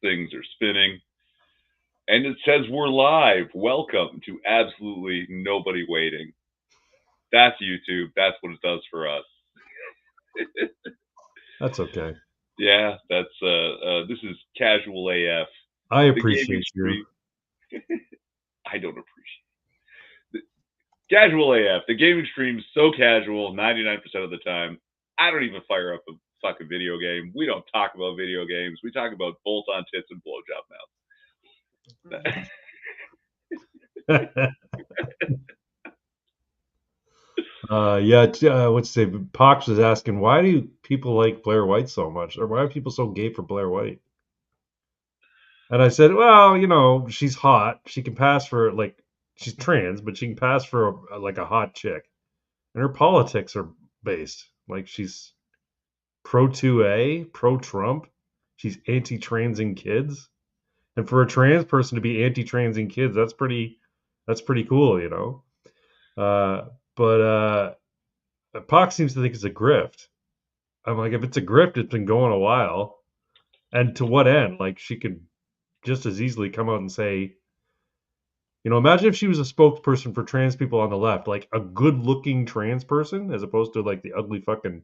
things are spinning. And it says we're live. Welcome to absolutely nobody waiting. That's YouTube. That's what it does for us. That's okay. Yeah, that's this is casual AF. I The gaming appreciate you. stream. I don't appreciate it. Casual AF. The gaming stream is so casual 99% of the time. I don't even fire up a fucking video game. We don't talk about video games. We talk about bolt on tits and blowjob mouths. What's say? Pox was asking, why do people like Blair White so much, or why are people so gay for Blair White? And I said, well, she's hot. She can pass for like she's trans, but she can pass for like a hot chick. And her politics are based like she's pro 2A, pro Trump. She's anti-transing kids, and for a trans person to be anti-transing kids, that's pretty cool, But Pox seems to think it's a grift. I'm like, if it's a grift, it's been going a while. And to what end? Like, she could just as easily come out and say, imagine if she was a spokesperson for trans people on the left, like a good-looking trans person, as opposed to like the ugly fucking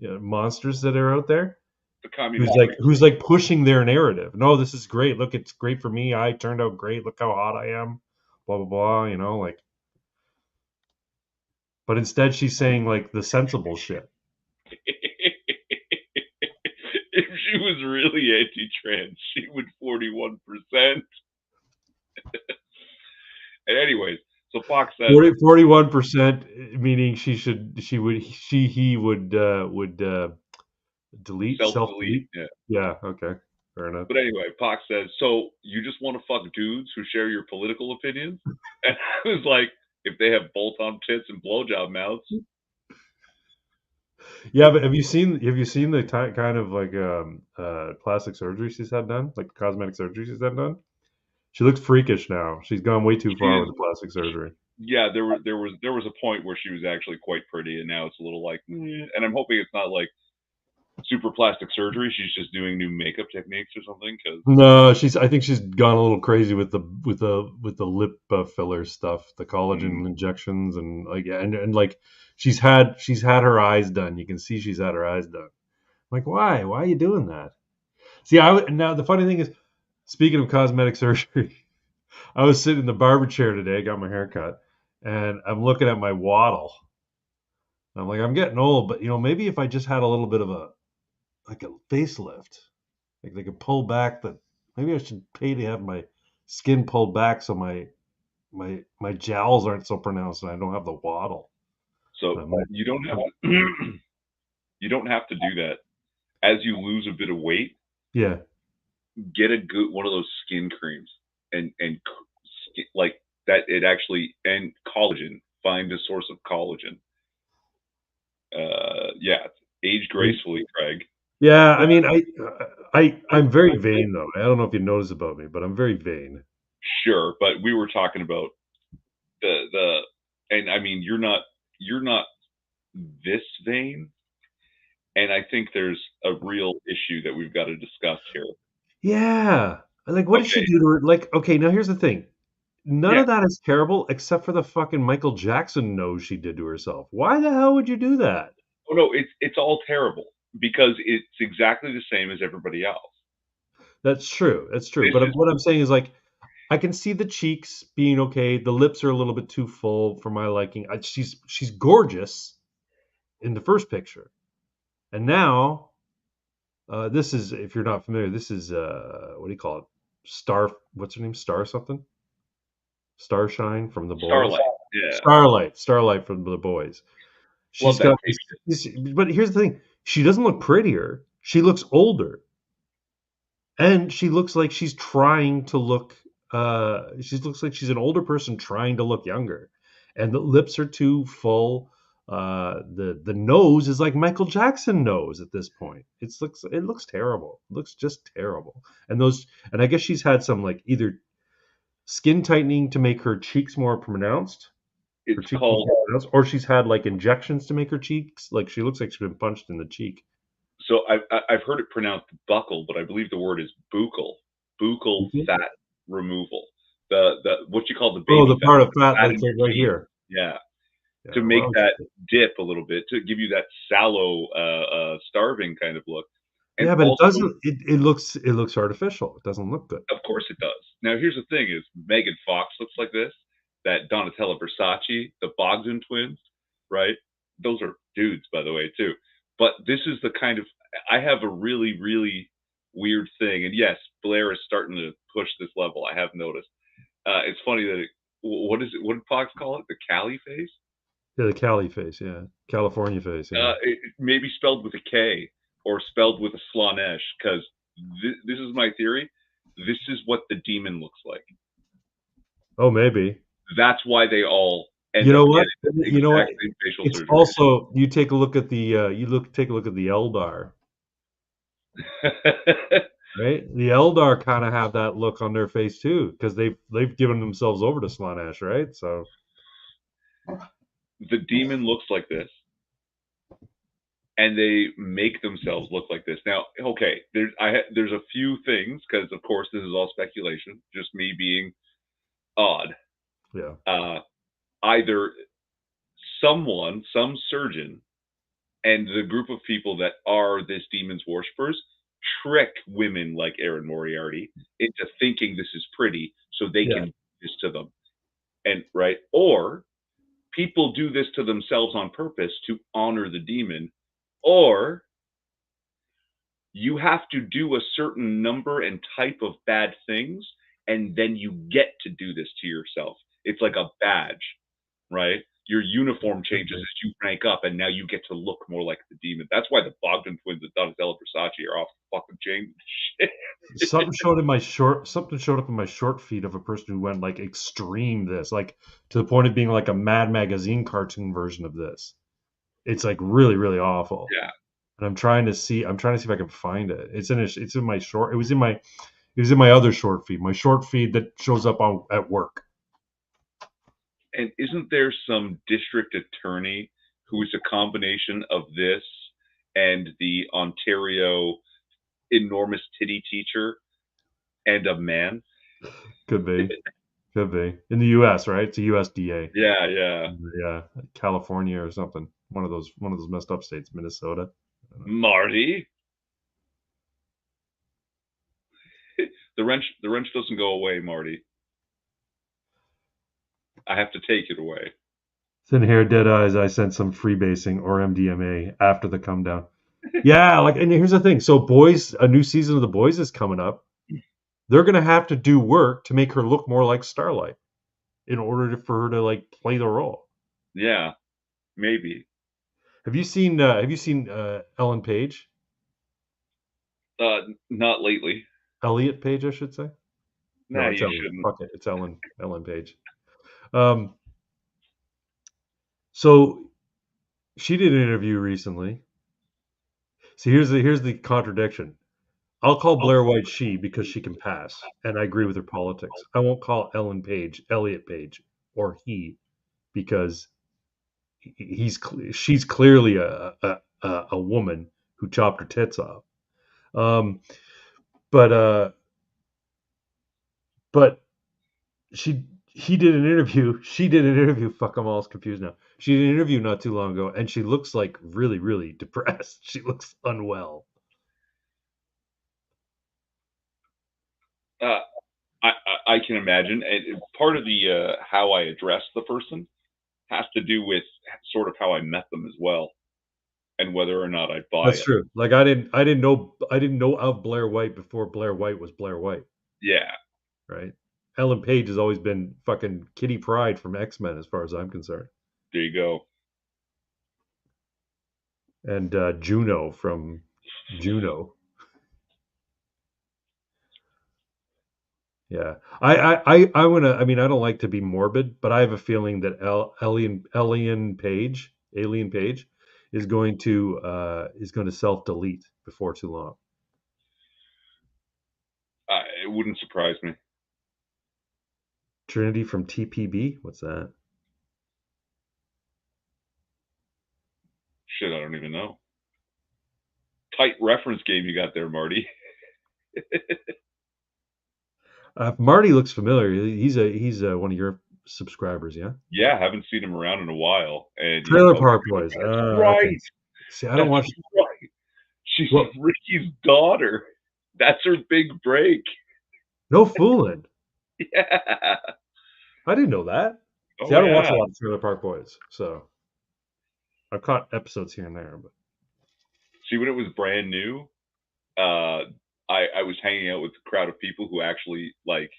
monsters that are out there. The communist Who's like pushing their narrative. No, this is great. Look, it's great for me. I turned out great. Look how hot I am. Blah blah blah. Like. But instead, she's saying like the sensible shit. If she was really anti-trans, she would 41%. And anyways, so Fox says 41%, meaning he would self self-delete. delete. Yeah. Yeah. Okay. Fair enough. But anyway, Fox says, so you just want to fuck dudes who share your political opinions? And I was like, if they have bolt-on tits and blowjob mouths. Yeah, but have you seen the kind of like plastic surgery she's had done, like cosmetic surgery she's had done? She looks freakish now. She's gone way too She far is, with the plastic surgery. yeah, there was a point where she was actually quite pretty, and now it's a little like, and I'm hoping it's not like super plastic surgery. She's just doing new makeup techniques or something. Because No, I think she's gone a little crazy with the lip filler stuff, the collagen injections, and like and like she's had her eyes done. You can see she's had her eyes done. I'm like, why? Why are you doing that? See, now the funny thing is, speaking of cosmetic surgery, I was sitting in the barber chair today, got my hair cut, and I'm looking at my waddle. I'm like, I'm getting old, but maybe if I just had a little bit of a facelift, like they could pull back the. Maybe I should pay to have my skin pulled back so my jowls aren't so pronounced and I don't have the waddle. so I might, you don't have to, you don't have to do that. As you lose a bit of weight, yeah, get a good one of those skin creams and like that. It actually and collagen. Find a source of collagen. Yeah, age gracefully, Craig. yeah. I But mean, I'm very vain though. I don't know if you notice about me, but I'm very vain. sure, but we were talking about the and I mean you're not this vain, and I think there's a real issue that we've got to discuss here. Yeah, like what did she Okay, do to her? Like, okay, now here's the thing. None yeah. of that is terrible except for the fucking Michael Jackson nose she did to herself. Why the hell would you do that? Oh no, it's all terrible because it's exactly the same as everybody else. That's true. That's true. This But is what I'm saying is like I can see the cheeks being okay. The lips are a little bit too full for my liking. She's gorgeous in the first picture, and now this is, if you're not familiar, this is what do you call it? Star. What's her name? Star something. Starshine from the boys. Starlight. Yeah, Starlight from the boys. love She's that got this, but here's the thing: she doesn't look prettier. She looks older, and she looks like she's trying to look. She looks like she's an older person trying to look younger, and the lips are too full. The nose is like Michael Jackson nose at this point. It looks terrible. It looks just terrible. And I guess she's had some like either skin tightening to make her cheeks more pronounced, her it's cheeks more called pronounced, or she's had like injections to make her cheeks like she looks like she's been punched in the cheek. So I've heard it pronounced buckle, but I believe the word is buccal. Buccal Mhm. fat removal. The what you call the Oh, baby the fat, part of the fat fat that's in like your right jeans. here. Yeah, Yeah. to make Well, that dip a little bit, to give you that sallow, starving kind of look, and yeah, but it also, doesn't. It looks artificial. It doesn't look good. of course, it does. Now, here's the thing: is Megan Fox looks like this, that Donatella Versace, the Bogdan twins, right? Those are dudes, by the way, too. But this is the kind of I have a really, really weird thing, and yes, Blair is starting to push this level. I have noticed. It's funny that what is it? What did Fox call it? The Cali face? Yeah, the Cali face. Yeah, California face. Yeah. It may be spelled with a K or spelled with a Slanesh, because this is my theory. This is what the demon looks like. Oh, maybe. That's why they all You end up know what? getting the You know what? exact same facial It's surgery. also you take a look at the take a look at the Eldar, right? The Eldar kind of have that look on their face too, because they've given themselves over to Slaanesh, right? So The demon looks like this, and they make themselves look like this. Now, okay, there's a few things, because of course this is all speculation, just me being odd. yeah, Uh, Either some surgeon, and the group of people that are this demon's worshippers trick women like Erin Moriarty into thinking this is pretty, so they yeah. can do this to them. And right, or people do this to themselves on purpose to honor the demon, or you have to do a certain number and type of bad things, and then you get to do this to yourself. It's like a badge, right? Your uniform changes Okay. as you rank up, and now you get to look more like the demon. That's why the Bogdan twins and Donatella Versace are off the fucking chain. Shit. Something showed up in my short feed of a person who went like extreme this, like to the point of being like a Mad Magazine cartoon version of this. It's like really, really awful. Yeah, And I'm trying to see if I can find it. It's in my short. It was in my other short feed. My short feed that shows up on at work. and isn't there some district attorney who is a combination of this and the Ontario enormous titty teacher and a man? Could be. Could be. In the US, right? It's a USDA. Yeah, yeah. Yeah. California or something. One of those messed up states, Minnesota. I don't know. Marty. The wrench doesn't go away, Marty. I have to take it away. Thin hair, dead eyes, I sent some freebasing or MDMA after the come down. Yeah, like and here's the thing. So boys, a new season of the boys is coming up. They're gonna have to do work to make her look more like Starlight in order for her to like play the role. Yeah, maybe. Have you seen Ellen Page? Not lately. Elliot Page, I should say. No, Nah, it's you Ellen. shouldn't. Fuck it. It's Ellen Page. Um, so she did an interview recently. See, here's the contradiction. I'll call Oh, Blair White she because she can pass, and I agree with her politics. I won't call Ellen Page Elliot Page or he because she's clearly a woman who chopped her tits off. Um, but but she he did an interview. She did an interview. Fuck, I'm all confused now. She did an interview not too long ago, and she looks like really, really depressed. She looks unwell. uh, I can imagine. And part of the how I address the person has to do with sort of how I met them as well, and whether or not I buy That's it. true. Like I didn't know of Blair White before Blair White was Blair White, Yeah, right? Ellen Page has always been fucking Kitty Pryde from X-Men, as far as I'm concerned, there you go. and Juno from Juno. Yeah, I wanna. I mean, I don't like to be morbid, but I have a feeling that Alien Page, is going to self delete before too long. It wouldn't surprise me. Trinity from TPB, what's that? Shit, I don't even know. tight reference game you got there, Marty. Marty looks familiar. He's one of your subscribers, yeah. Yeah, haven't seen him around in a while, and he's Trailer oh, Park Boys. that's Okay. right, See, I don't that's watch. right. She's Well, Ricky's daughter. That's her big break. no fooling. Yeah. I didn't know that. See, Oh I don't watch yeah. a lot of Trailer Park Boys, so I've caught episodes here and there. But See, when it was brand new, I was hanging out with a crowd of people who actually like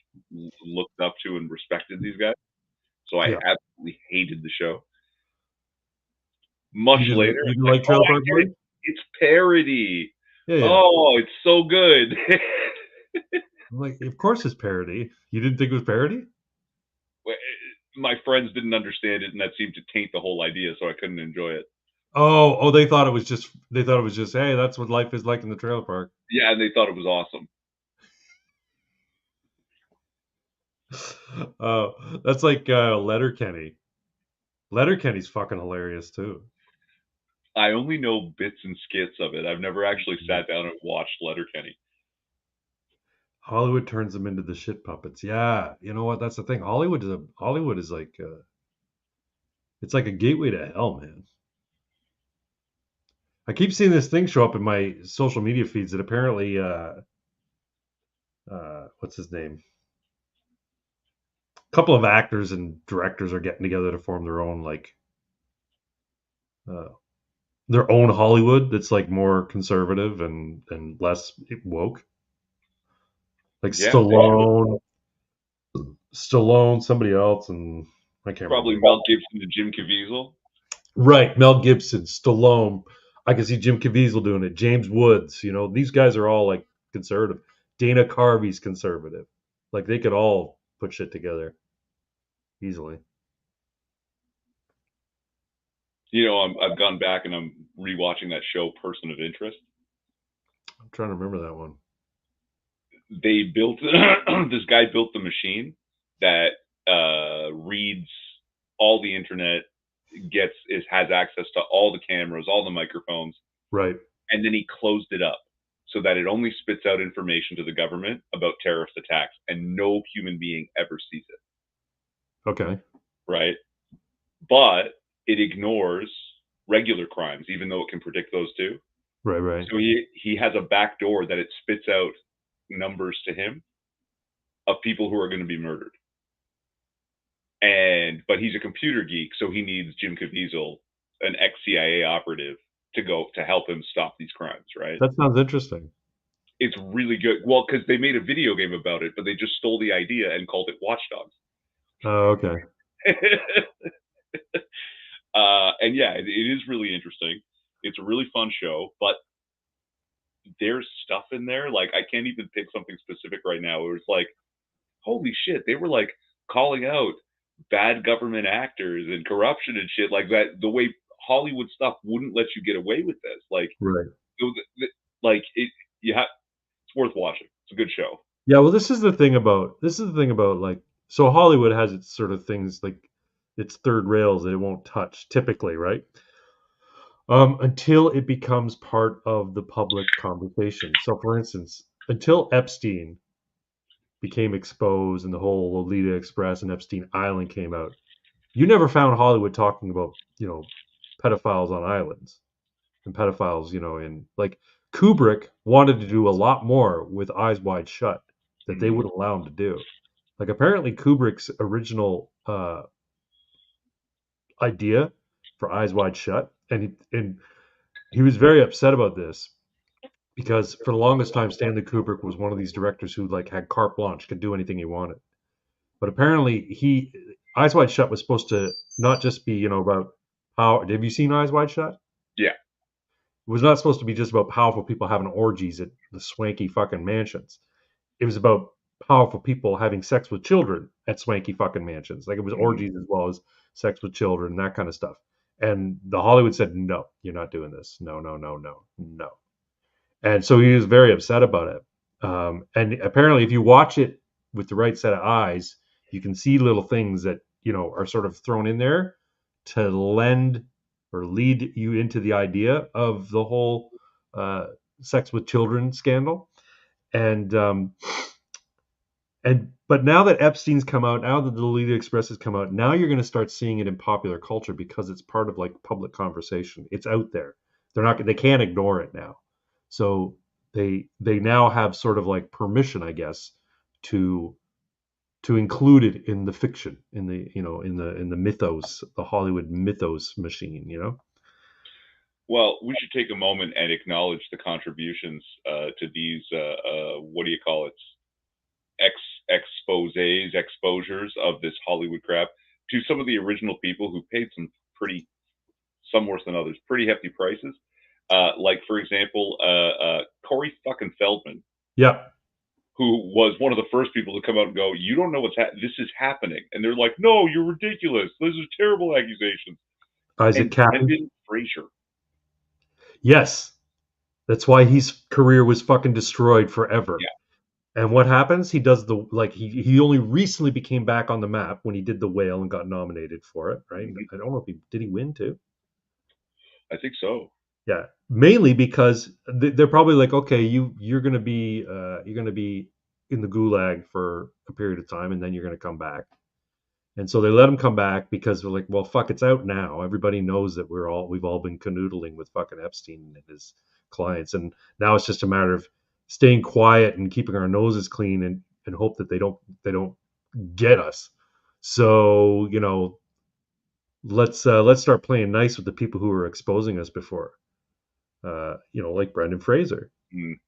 looked up to and respected these guys. So I yeah, absolutely hated the show. Much you later, didn't. You it's didn't like, like oh, Trailer I Park get it. Boys? It's parody. Yeah, yeah. Oh, it's so good. I'm like, of course it's parody. You didn't think it was parody? My friends didn't understand it, and that seemed to taint the whole idea, so I couldn't enjoy it. Oh, they thought it was just. They thought it was just. Hey, that's what life is like in the trailer park. Yeah, and they thought it was awesome. Oh, that's like Letterkenny. Letterkenny's fucking hilarious too. I only know bits and skits of it. I've never actually sat down and watched Letterkenny. Hollywood turns them into the shit puppets. Yeah, you know what? That's the thing. Hollywood is like it's like a gateway to hell, man. I keep seeing this thing show up in my social media feeds that apparently what's his name? A couple of actors and directors are getting together to form their own uh, their own Hollywood that's like more conservative and less woke. Like Yeah, they should. Stallone, somebody else, and I can't Probably remember. Mel Gibson and Jim Caviezel. Right, Mel Gibson, Stallone. I can see Jim Caviezel doing it. James Woods, these guys are all like conservative. Dana Carvey's conservative. Like they could all put shit together easily. I've gone back and I'm rewatching that show, Person of Interest. I'm trying to remember that one. They built this guy built the machine that reads all the internet, has access to all the cameras, all the microphones, Right. and then he closed it up so that it only spits out information to the government about terrorist attacks, and no human being ever sees it. Okay. Right, but it ignores regular crimes, even though it can predict those too. Right, right. So he has a back door that it spits out numbers to him of people who are going to be murdered. But he's a computer geek, so he needs Jim Caviezel, an ex-CIA operative, to help him stop these crimes, right? That sounds interesting. It's really good. Well, because they made a video game about it, but they just stole the idea and called it Watch Dogs. Oh, okay. And yeah, it is really interesting. It's a really fun show, but there's stuff in there. Like, I can't even pick something specific right now. It was like, holy shit, they were like calling out bad government actors and corruption and shit like that. The way Hollywood stuff wouldn't let you get away with this. Like, Right. like it, it's worth watching. It's a good show. Yeah, well, this is the thing about like, so Hollywood has its sort of things like its third rails that it won't touch typically, right? Until it becomes part of the public conversation. So, for instance, until Epstein became exposed and the whole Lolita Express and Epstein Island came out, you never found Hollywood talking about, pedophiles on islands and pedophiles, in like Kubrick wanted to do a lot more with Eyes Wide Shut that they wouldn't allow him to do. Like apparently Kubrick's original idea for Eyes Wide Shut, and he was very upset about this because for the longest time Stanley Kubrick was one of these directors who like had carte blanche, could do anything he wanted. But apparently Eyes Wide Shut was supposed to not just be, about how. Have you seen Eyes Wide Shut? Yeah. It was not supposed to be just about powerful people having orgies at the swanky fucking mansions. It was about powerful people having sex with children at swanky fucking mansions. Like it was orgies as well as sex with children, that kind of stuff. And the Hollywood said, no, you're not doing this. No, no, no, no, no. And so he was very upset about it. And apparently, if you watch it with the right set of eyes, you can see little things that, are sort of thrown in there to lend or lead you into the idea of the whole sex with children scandal, and but now that Epstein's come out, now that the Lolita Express has come out, now you're going to start seeing it in popular culture because it's part of like public conversation. It's out there. They can't ignore it now. So they now have sort of like permission, I guess, to include it in the fiction, in the in the mythos, the Hollywood mythos machine. Well, we should take a moment and acknowledge the contributions to these, what do you call it, exposures of this Hollywood crap to some of the original people who paid some worse than others, pretty hefty prices. Like, for example, Corey fucking Feldman, Yeah, who was one of the first people to come out and go, "You don't know this is happening," and they're like, "No, you're ridiculous. Those are terrible accusations." Isaac And Kappen. Brendan Fraser. Yes, that's why his career was fucking destroyed forever. Yeah. And what happens? He does the like he only recently became back on the map when he did The Whale and got nominated for it, right? Mhm. I don't know if he win too. I think so. Yeah, mainly because they're probably like, okay, you're gonna be in the gulag for a period of time, and then you're gonna come back. And so they let him come back because they're like, well, fuck, it's out now. Everybody knows that we've all been canoodling with fucking Epstein and his clients, and now it's just a matter of staying quiet and keeping our noses clean and hope that they don't get us. So let's start playing nice with the people who were exposing us before. Like Brendan Fraser. Mm.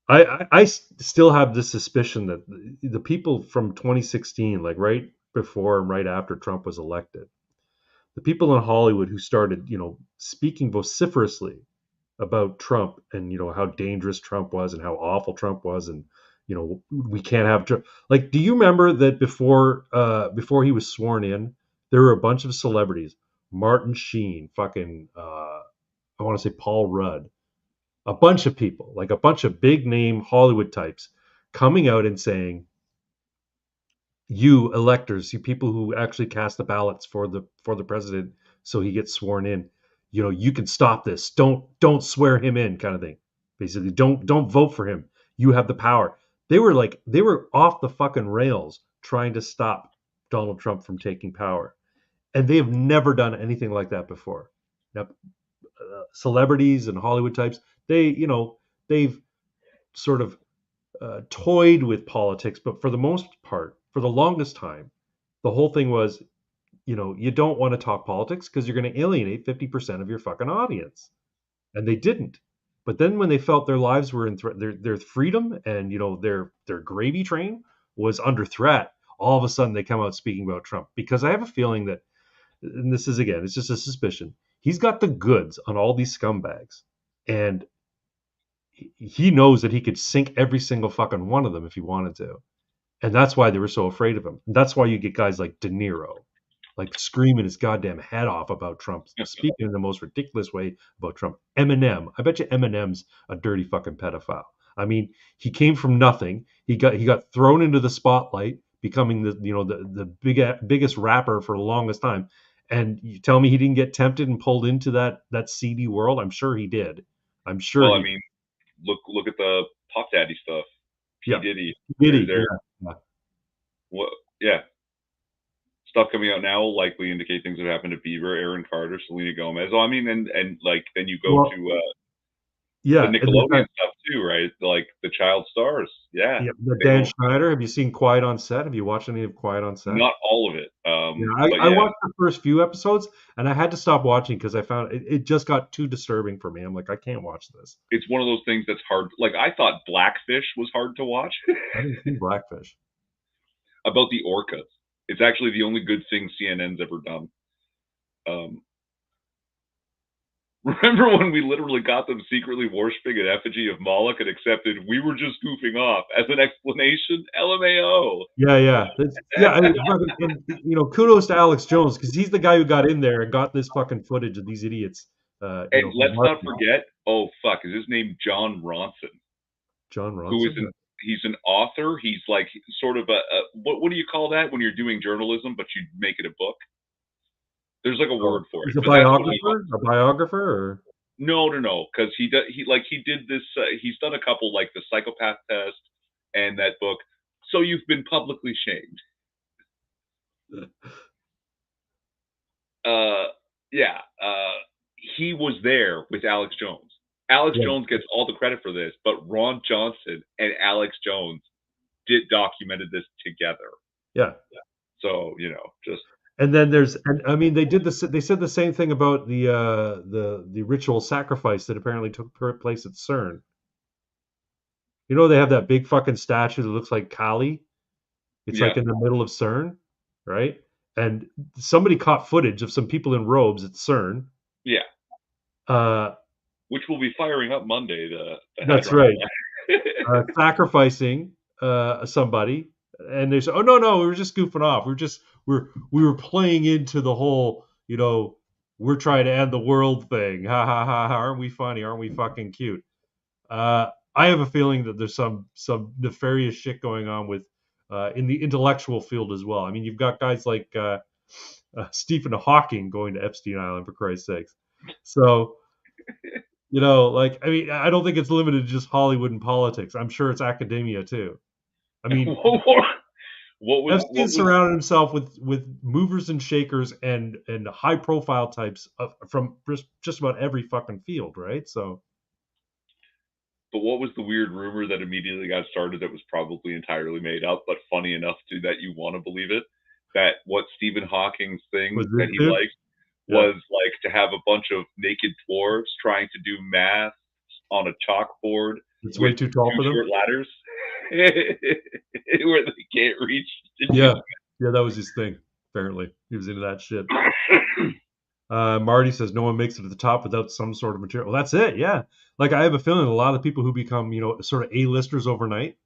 I still have this suspicion that the people from 2016, like right before and right after Trump was elected, the people in Hollywood who started, speaking vociferously about Trump and how dangerous Trump was and how awful Trump was, and we can't have Trump. Like, do you remember that before he was sworn in, there were a bunch of celebrities, Martin Sheen, fucking I want to say Paul Rudd, a bunch of people, like a bunch of big name Hollywood types, coming out and saying, "You electors, you people who actually cast the ballots for the president, so he gets sworn in, you can stop this. Don't swear him in," kind of thing. Basically, don't vote for him. You have the power. They were off the fucking rails trying to stop Donald Trump from taking power, and they have never done anything like that before. Now, celebrities and Hollywood types, they've sort of toyed with politics, but for the most part, for the longest time, the whole thing was, you don't want to talk politics because you're going to alienate 50% of your fucking audience, and they didn't. But then when they felt their lives were in threat, their freedom and their gravy train was under threat, all of a sudden they come out speaking about Trump. Because I have a feeling that, and this is again, it's just a suspicion, he's got the goods on all these scumbags, and he knows that he could sink every single fucking one of them if he wanted to. And that's why they were so afraid of him. And that's why you get guys like De Niro, like screaming his goddamn head off about Trump, speaking in the most ridiculous way about Trump. Eminem, I bet you Eminem's a dirty fucking pedophile. I mean, he came from nothing. He got thrown into the spotlight, becoming the biggest rapper for the longest time. And you tell me he didn't get tempted and pulled into that seedy world? I'm sure he did. I'm sure Well, I he. mean, look at the Pop Daddy stuff. P Yeah, Diddy. did They're, he? they're Yeah. what? Yeah, stuff coming out now will likely indicate things that happened to Bieber, Aaron Carter, Selena Gomez. Oh, I mean, and like then you go Well, to the yeah, and they've Nickelodeon got stuff too, right? Like the child stars. Yeah, yeah, the they Dan don't. Schneider. Have you seen Quiet on Set? Have you watched any of Quiet on Set? Not all of it. Yeah, But I yeah, watched the first few episodes and I had to stop watching because I found it just got too disturbing for me. I'm like, I can't watch this. it's one of those things that's hard. Like I thought Blackfish was hard to watch I didn't see Blackfish. about the orcas. It's actually the only good thing CNN's ever done. Um, Remember when we literally got them secretly worshiping an effigy of Moloch and accepted we were just goofing off as an explanation? LMAO. Yeah, yeah, yeah. Kudos to Alex Jones because he's the guy who got in there and got this fucking footage of these idiots. And Who let's not marked forget, oh fuck, is his name John Ronson? John Who is Ronson. an he's an author. He's like sort of a what do you call that when you're doing journalism but you make it a book? There's like a Oh, word for it, he's a but that's what he biographer. A biographer, or No, because he did this. He's done a couple like the psychopath test and that book. So you've been publicly shamed. Uh, yeah. He was there with Alex Jones. Alex Yeah. Jones gets all the credit for this, but Ron Johnson and Alex Jones documented this together. Yeah. So just And then and I mean, they said the same thing about the ritual sacrifice that apparently took place at CERN. You know, they have that big fucking statue that looks like Kali. It's yeah, like in the middle of CERN, right? And somebody caught footage of some people in robes at CERN. yeah. Uh, Which will be firing up Monday. The that's Hadron right. Collider. Sacrificing somebody, and they say, "Oh no, we were just goofing off. We were playing into the whole, we're trying to end the world thing. Ha ha ha! Aren't we funny? Aren't we fucking cute?" I have a feeling that there's some nefarious shit going on with in the intellectual field as well. I mean, you've got guys like Stephen Hawking going to Epstein Island for Christ's sakes. So like, I mean, I don't think it's limited to just Hollywood and politics. I'm sure it's academia too. I mean, Epstein What was surrounded himself with movers and shakers and high profile types from just about every fucking field, right? So But what was the weird rumor that immediately got started that was probably entirely made up, but funny enough to that you want to believe it? That what Stephen Hawking's was thing that he it? liked Yeah, was like to have a bunch of naked dwarves trying to do math on a chalkboard it's way with too tall two for them. short ladders where they can't reach to do. Yeah, yeah, that was his thing. Apparently, he was into that shit. Marty says no one makes it to the top without some sort of material. Well, that's it. Yeah, like I have a feeling a lot of people who become sort of A-listers overnight,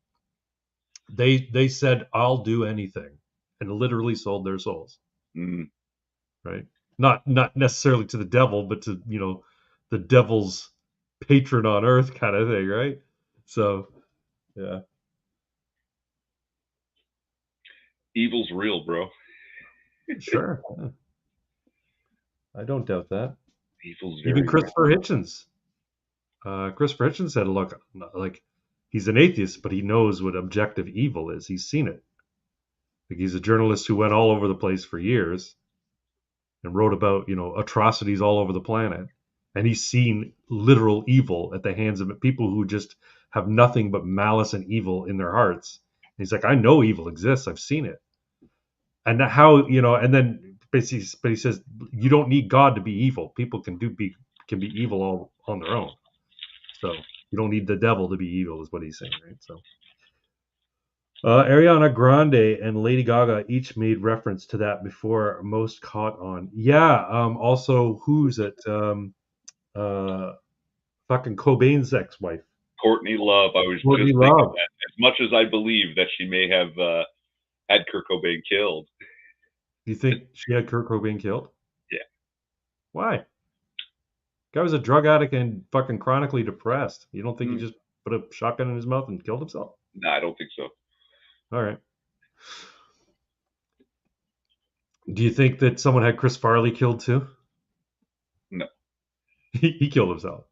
they said I'll do anything, and literally sold their souls. Mm. Right? Not necessarily to the devil, but to the devil's patron on earth kind of thing, right? So yeah, Evil's real, bro. sure, yeah. I don't doubt that. Evil's Even very real. Christopher Hitchens said, "Look, like he's an atheist, but he knows what objective evil is. He's seen it. Like he's a journalist who went all over the place for years and wrote about atrocities all over the planet, and he's seen literal evil at the hands of people who just have nothing but malice and evil in their hearts. And he's like, I know evil exists. I've seen it. And how and then basically, but he says you don't need God to be evil. People can be evil all on their own. So you don't need the devil to be evil, is what he's saying, right? So Ariana Grande and Lady Gaga each made reference to that before most caught on. Yeah. Also, who's it? Uh, Fucking Cobain's ex-wife, Courtney Love. I was Courtney just thinking Love. that. As much as I believe that she may have had Kurt Cobain killed, Do you think she had Kurt Cobain killed? yeah, Why? Guy was a drug addict and fucking chronically depressed. You don't think he mm, just put a shotgun in his mouth and killed himself? no, I don't think so. All right. Do you think that someone had Chris Farley killed too? No, He killed himself.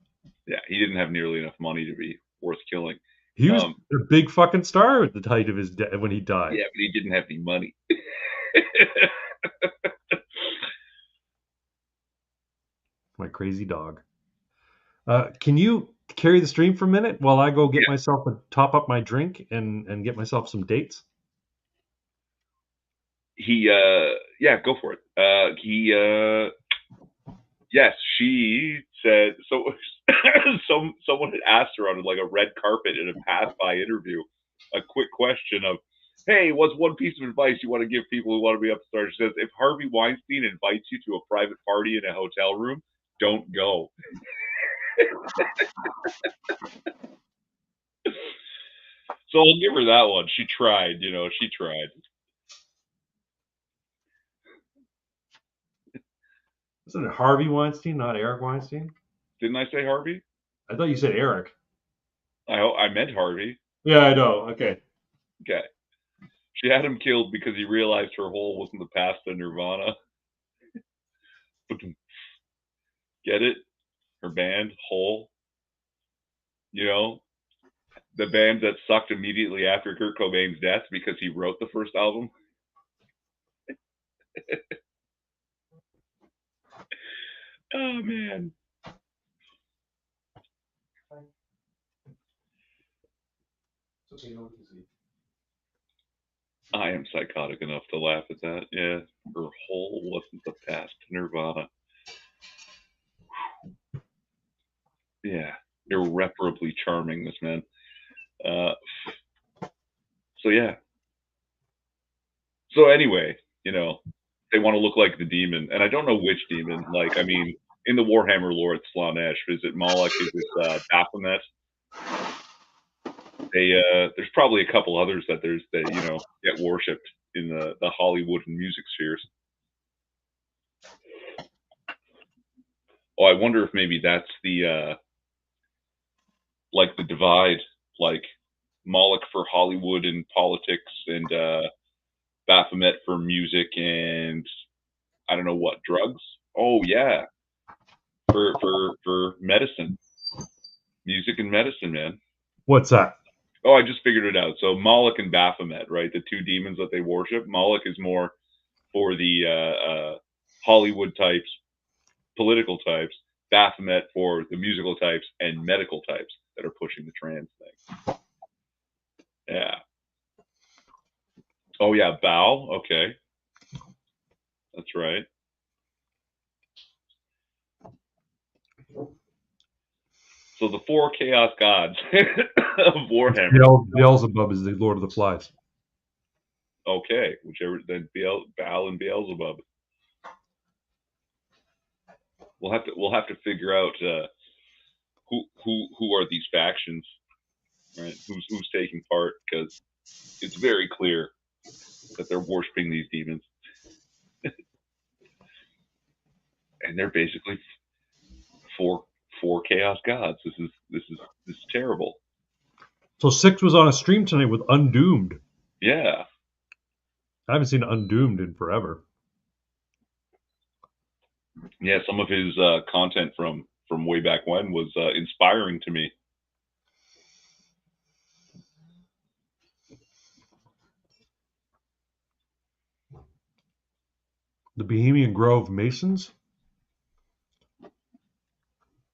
yeah, he didn't have nearly enough money to be worth killing. He was Um, a big fucking star at the height of his when he died. yeah, but he didn't have any money. My crazy dog. Can you carry the stream for a minute while I go get Yeah, myself a top up my drink and get myself some dates? yeah, go for it. Yes, she said so. Someone had asked her on like a red carpet in a pass by interview a quick question of, "Hey, what's one piece of advice you want to give people who want to be upstairs?" She says, "If Harvey Weinstein invites you to a private party in a hotel room, don't go." So I'll give her that one. She tried, she tried. Isn't it Harvey Weinstein, not Eric Weinstein? Didn't I say Harvey? I thought you said Eric. I meant Harvey. Yeah, I know. Okay. Okay. She had him killed because he realized her hole wasn't the path to Nirvana. Get it? her band, Hole. You know, the band that sucked immediately after Kurt Cobain's death because he wrote the first album. Oh man. I am psychotic enough to laugh at that. Yeah, her Hole wasn't the past Nirvana. Yeah, irreparably charming, this man. Uh, so yeah. So anyway, they want to look like the demon, and I don't know which demon. Like, I mean, in the Warhammer lore, it's Slaanesh. Is it Moloch? Is it Baphomet? There's probably a couple others that get worshipped in the Hollywood and music spheres. Oh, I wonder if maybe that's the like the divide, like Moloch for Hollywood and politics, and Baphomet for music and I don't know what drugs. Oh yeah, for medicine, music and medicine, man. What's that? Oh, I just figured it out. So Moloch and Baphomet, right? The two demons that they worship. Moloch is more for the Hollywood types, political types. Baphomet for the musical types and medical types that are pushing the trans thing. Yeah. Oh yeah, Baal. Okay, that's right. So the four chaos gods of Warhammer. Beelzebub is the Lord of the Flies. Okay, whichever then Baal and Beelzebub. We'll have to figure out who are these factions, right? Who's taking part, because it's very clear that they're worshiping these demons, and they're basically four chaos gods. This is terrible. So 6 was on a stream tonight with Undoomed. Yeah. I haven't seen Undoomed in forever. Yeah, some of his content from way back when was inspiring to me. The Bohemian Grove Masons?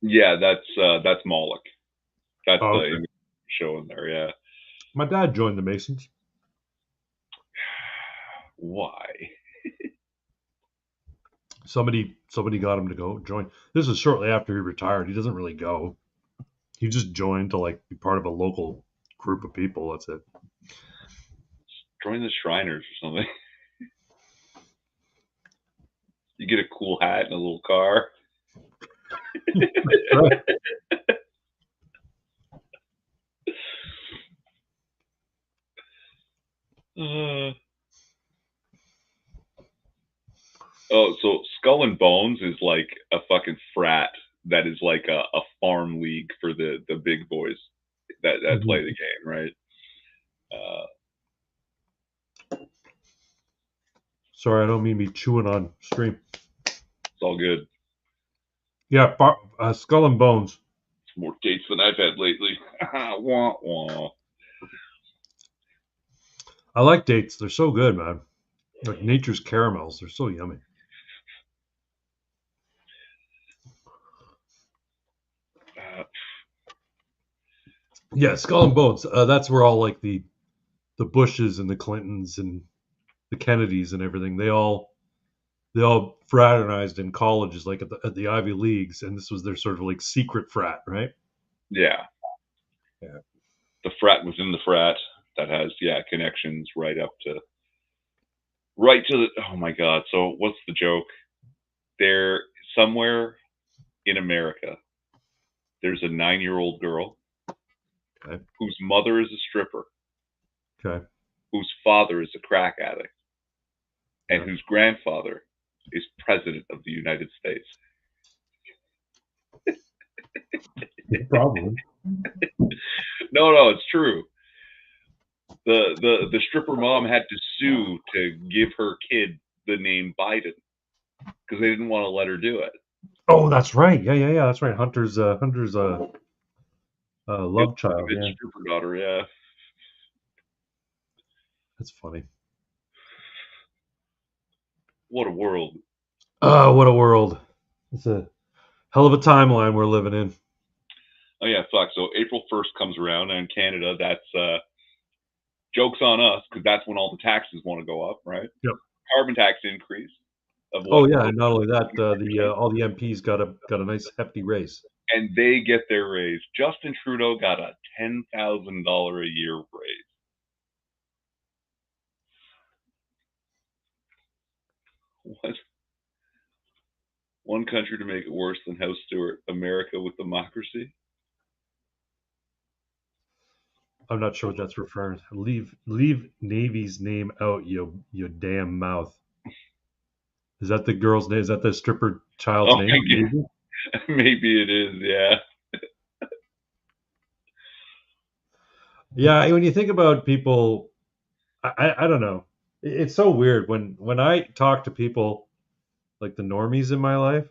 Yeah, that's Moloch. That's okay. the show in there, yeah. My dad joined the Masons. Why? Somebody got him to go join. This is shortly after he retired. He doesn't really go. He just joined to like be part of a local group of people. That's it. Join the Shriners or something. You get a cool hat and a little car. Oh, so Skull and Bones is like a fucking frat that is like a farm league for the big boys that play the game, right? Sorry, I don't mean to be chewing on stream. It's all good. Yeah, Skull and Bones. It's more dates than I've had lately. Wah, wah. I like dates. They're so good, man. Like Nature's caramels. They're so yummy. Yeah, Skull and Bones. That's where all like the Bushes and the Clintons and the Kennedys and everything. They all fraternized in colleges, like at the Ivy Leagues, and this was their sort of like secret frat, right? Yeah. Yeah. The frat within the frat that has connections right to the. Oh my God! So what's the joke? There somewhere in America, there's a 9-year-old girl whose mother is a stripper, whose father is a crack addict, and whose grandfather is president of the United States. Probably. No, it's true. The stripper mom had to sue to give her kid the name Biden because they didn't want to let her do it. Oh, that's right. Yeah. That's right. Hunter's love child. Illegitimate Yeah, stripper daughter, yeah. that's funny. What a world. Oh, what a world! It's a hell of a timeline we're living in. Oh yeah, fuck. So April 1st comes around, and in Canada, that's jokes on us because that's when all the taxes want to go up, right? Yep. Carbon tax increase of Oh what? yeah, and not only that, the all the MPs got a nice hefty raise. And they get their raise. Justin Trudeau got a $10,000 a year raise. What? One country to make it worse than House Stewart, America with democracy. I'm not sure what that's referring. Leave Navy's name out, you damn mouth. Is that the girl's name? Is that the stripper child's Oh, name? Navy? maybe it is. Yeah. Yeah. When you think about people, I don't know. It's so weird when I talk to people like the normies in my life.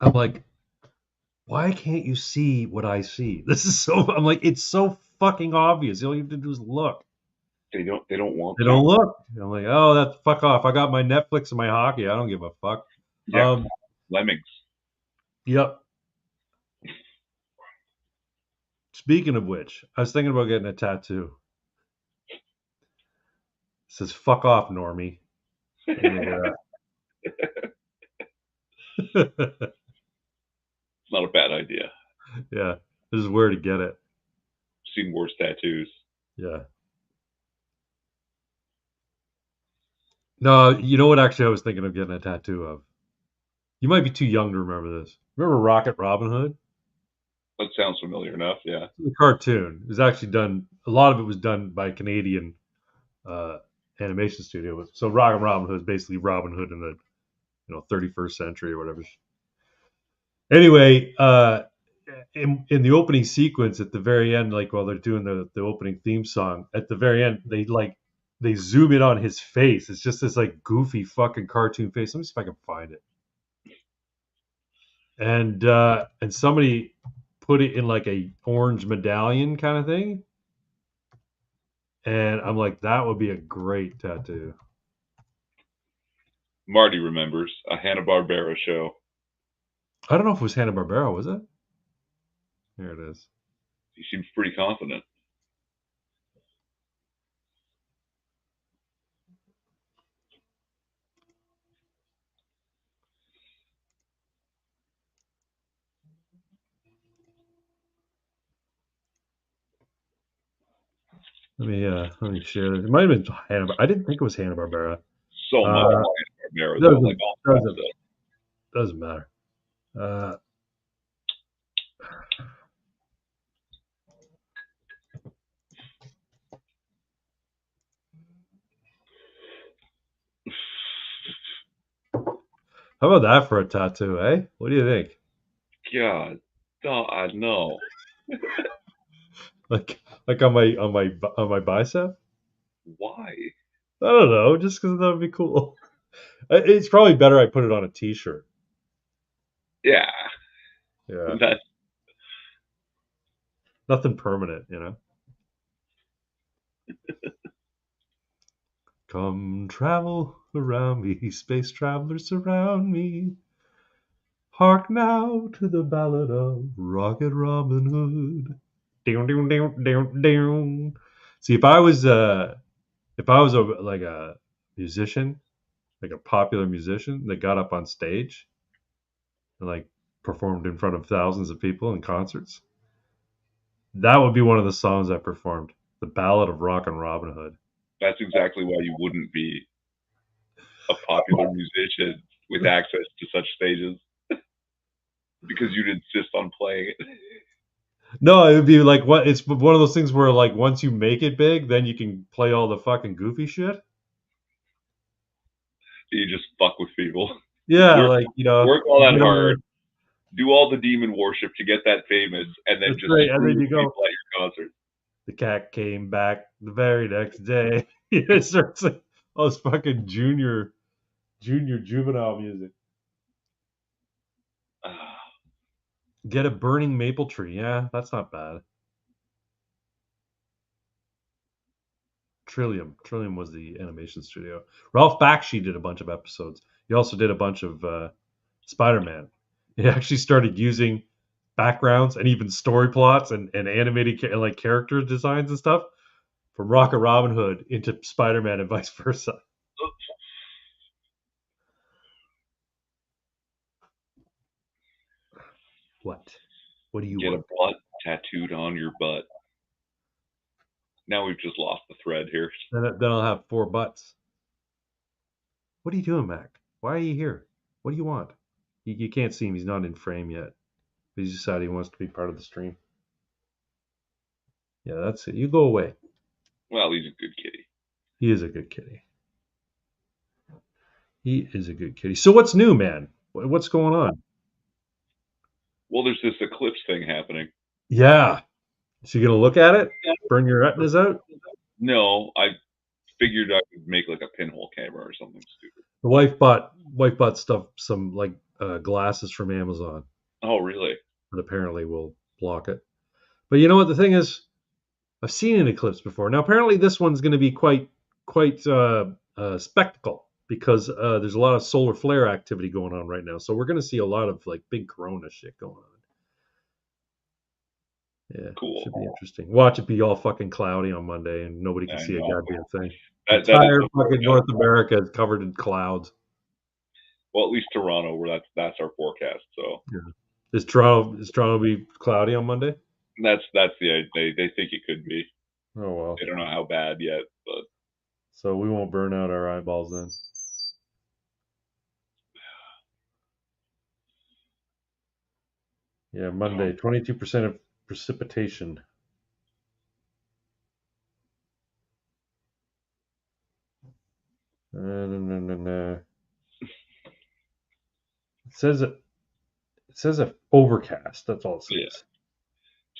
I'm like, why can't you see what I see? This is so. I'm like, it's so fucking obvious. All you have to do is look. They don't. They don't want They to. don't look. I'm like, oh, that's fuck off. I got my Netflix and my hockey. I don't give a fuck. Yeah. Um, Lemmings. yep. Speaking of which, I was thinking about getting a tattoo. It says "fuck off, normie." It's Yeah, not a bad idea. yeah. This is where to get it. Seen worse tattoos. Yeah. No, you know what? Actually, I was thinking of getting a tattoo of. You might be too young to remember this. Remember Rocket Robin Hood? That sounds familiar enough. Yeah. The cartoon. It was actually done. A lot of it was done by a Canadian uh, animation studio. So Rocket Robin Hood is basically Robin Hood in the 31st century or whatever. Anyway, in the opening sequence at the very end, like while they're doing the opening theme song, at the very end, they zoom in on his face. It's just this like goofy fucking cartoon face. Let me see if I can find it. And somebody put it in like a orange medallion kind of thing. And I'm like, that would be a great tattoo. Marty remembers a Hanna-Barbera show. I don't know if it was Hanna Barbera, was it? There it is. He seems pretty confident. Let me share this. It might have been Hanna. I didn't think it was Hanna Barbera. So much Uh, Hanna-Barbera though, like doesn't all the doesn't stuff. doesn't matter. Uh, how about that for a tattoo, eh? What do you think? God, I know. Like on my bicep? Why? I don't know, just because that would be cool. It's probably better I put it on a T-shirt. Yeah, Yeah, that's nothing permanent. Come travel around me, space travelers surround me. Hark now to the ballad of Rocket Robin Hood. Down, down, down, down, down. See, if I was like a musician, like a popular musician that got up on stage and like performed in front of thousands of people in concerts, that would be one of the songs I performed. The Ballad of Rock and Robin Hood. that's exactly why you wouldn't be a popular musician with access to such stages because you'd insist on playing it. No, it would be like what it's one of those things where like once you make it big, then you can play all the fucking goofy shit. You just fuck with people. Yeah, Work like work all you that get hard, over. do all the demon worship to get that famous, and then That's just right, and screw then with you go. people at your concert. The cat came back the very next day. It starts like all this fucking junior juvenile music. Get a burning maple tree. Yeah, that's not bad. Trillium was the animation studio. Ralph Bakshi did a bunch of episodes. He also did a bunch of Spider-Man. He actually started using backgrounds and even story plots and animated like character designs and stuff from Rocket Robin Hood into Spider-Man and vice versa. What? What do you Get want? a butt tattooed on your butt. Now we've just lost the thread here. Then I'll have 4 butts. What are you doing, Mac? Why are you here? What do you want? You can't see him. He's not in frame yet. But he's decided he wants to be part of the stream. Yeah, that's it. You go away. Well, he's a good kitty. He is a good kitty. He is a good kitty. So what's new, man? What's going on? Well, there's this eclipse thing happening. Yeah. So you gonna look at it? Burn your retinas out? No, I figured I could make like a pinhole camera or something stupid. The wife bought stuff, some like glasses from Amazon Oh, really? that apparently will block it. But you know what the thing is? I've seen an eclipse before. Now apparently this one's going to be quite spectacle because there's a lot of solar flare activity going on right now. So we're going to see a lot of like big corona shit going on. Yeah, Cool. Should be interesting. Watch it be all fucking cloudy on Monday and nobody can see a goddamn thing. That Entire fucking North America is covered in clouds. Well, at least Toronto, where that's our forecast. So yeah. Is Toronto be cloudy on Monday? That's the they think it could be. Oh well. They don't know how bad yet, but so we won't burn out our eyeballs then. Yeah, Monday, 22% of precipitation. It says a overcast. That's all it says. Yeah.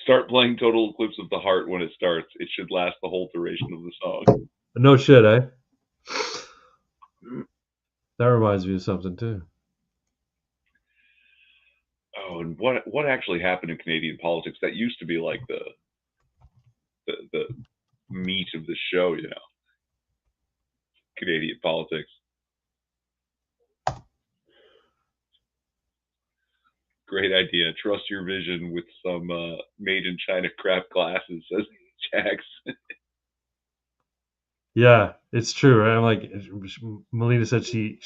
Start playing Total Eclipse of the Heart when it starts. It should last the whole duration of the song. No shit, eh? That reminds me of something too. Oh, and what actually happened in Canadian politics? That used to be like the meat of the show, you know. Canadian politics. Great idea. Trust your vision with some made in China crap glasses, says Jax. Yeah, it's true. Right? I'm like, Melina said she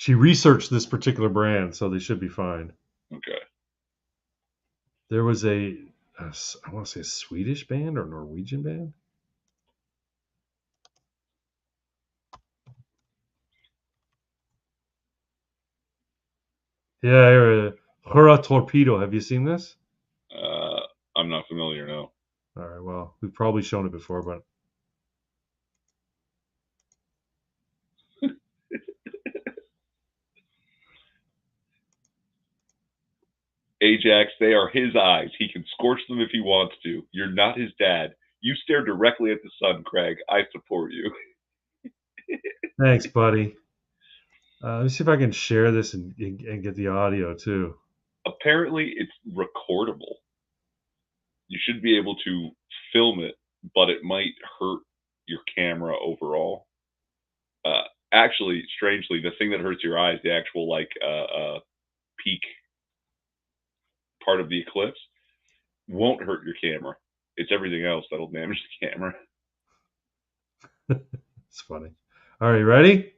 researched this particular brand, so they should be fine. Okay. There was I want to say a Swedish band or Norwegian band. Yeah, Hurra Torpedo. Have you seen this? I'm not familiar, no. All right, well, we've probably shown it before, but Ajax, they are his eyes. He can scorch them if he wants to. You're not his dad. You stare directly at the sun, Craig. I support you. Thanks, buddy. Let me see if I can share this and get the audio too. Apparently, it's recordable. You should be able to film it, but it might hurt your camera overall. Actually, strangely, the thing that hurts your eyes, the actual like peak part of the eclipse, won't hurt your camera. It's everything else that'll damage the camera. It's funny. All right, ready?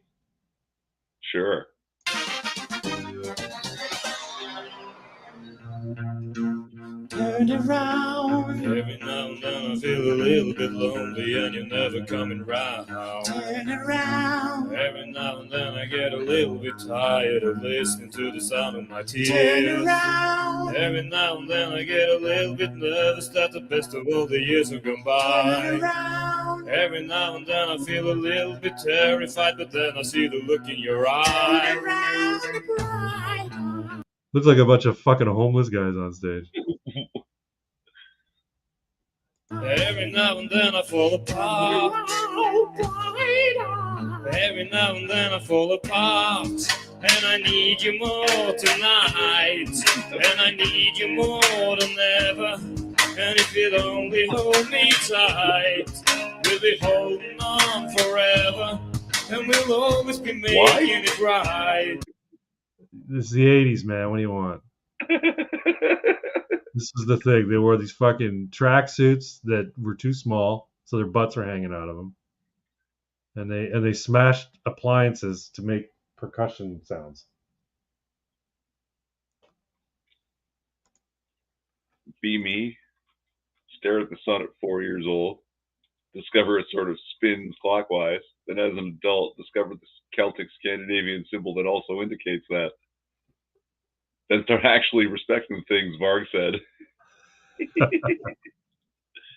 Sure. Turn around. Every now and then I feel a little bit lonely and you're never coming round. Turn around. Every now and then I get a little bit tired of listening to the sound of my tears. Turn around. Every now and then I get a little bit nervous that the best of all the years have gone by. Turn around. Every now and then I feel a little bit terrified, but then I see the look in your eye. Turn around. Looks like a bunch of fucking homeless guys on stage. Every now and then I fall apart. Every now and then I fall apart. And I need you more tonight. And I need you more than ever. And if you'd only hold me tight, we'll be holding on forever. And we'll always be making it right. This is the 80s, man. What do you want? This is the thing. They wore these fucking tracksuits that were too small, so their butts were hanging out of them. And they smashed appliances to make percussion sounds. Be me. Stare at the sun at 4 years old. Discover it sort of spins clockwise. Then, as an adult, discover the Celtic Scandinavian symbol that also indicates that. Then start actually respecting the things Varg said.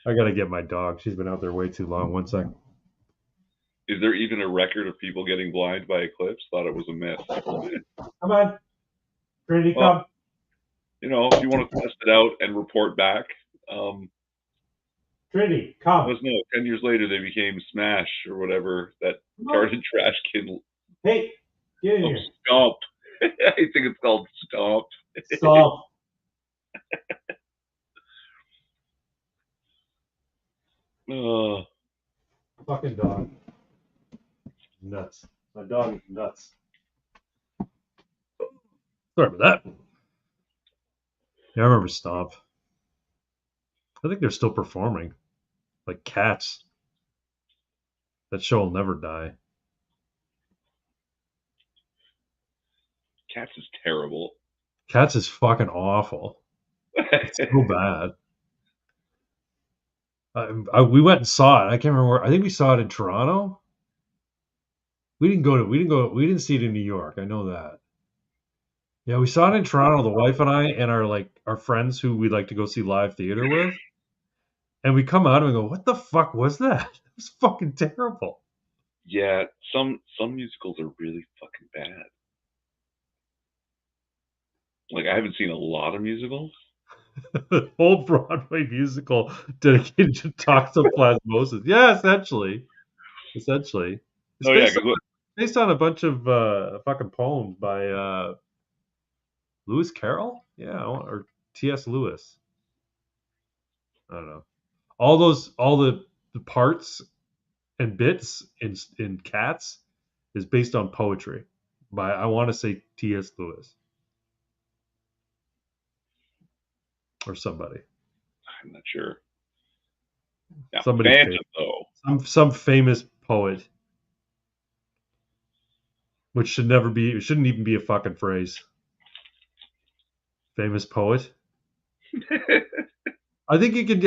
I gotta get my dog. She's been out there way too long. 1 second. Is there even a record of people getting blind by eclipse? Thought it was a myth. Come on. Trinity, Well, come. You know, if you want to test it out and report back, Trinity, come. let us know. 10 years later, they became Smash or whatever, that garden trash can. Hey, get in here. Stomp. I think it's called Stomp. Stop. Fucking dog. Nuts. My dog is nuts. Sorry about that. Yeah, I remember Stomp. I think they're still performing. Like Cats. That show will never die. Cats is terrible. Cats is fucking awful. It's so bad. We went and saw it. I can't remember where. I think we saw it in Toronto. We didn't see it in New York. I know that. Yeah, we saw it in Toronto, the wife and I and our friends who we like to go see live theater with. And we come out and we go, what the fuck was that? It was fucking terrible. Yeah, some musicals are really fucking bad. Like, I haven't seen a lot of musicals. The whole Broadway musical dedicated to toxoplasmosis. Yeah, essentially. It's Oh, yeah, based on a bunch of fucking poems by Lewis Carroll? Yeah, or T.S. Lewis. I don't know. All the parts and bits in Cats is based on poetry by, I want to say, T.S. Lewis. Or somebody. I'm not sure. Now, Somebody Phantom, though. Some famous poet. Which it shouldn't even be a fucking phrase. Famous poet. I think you could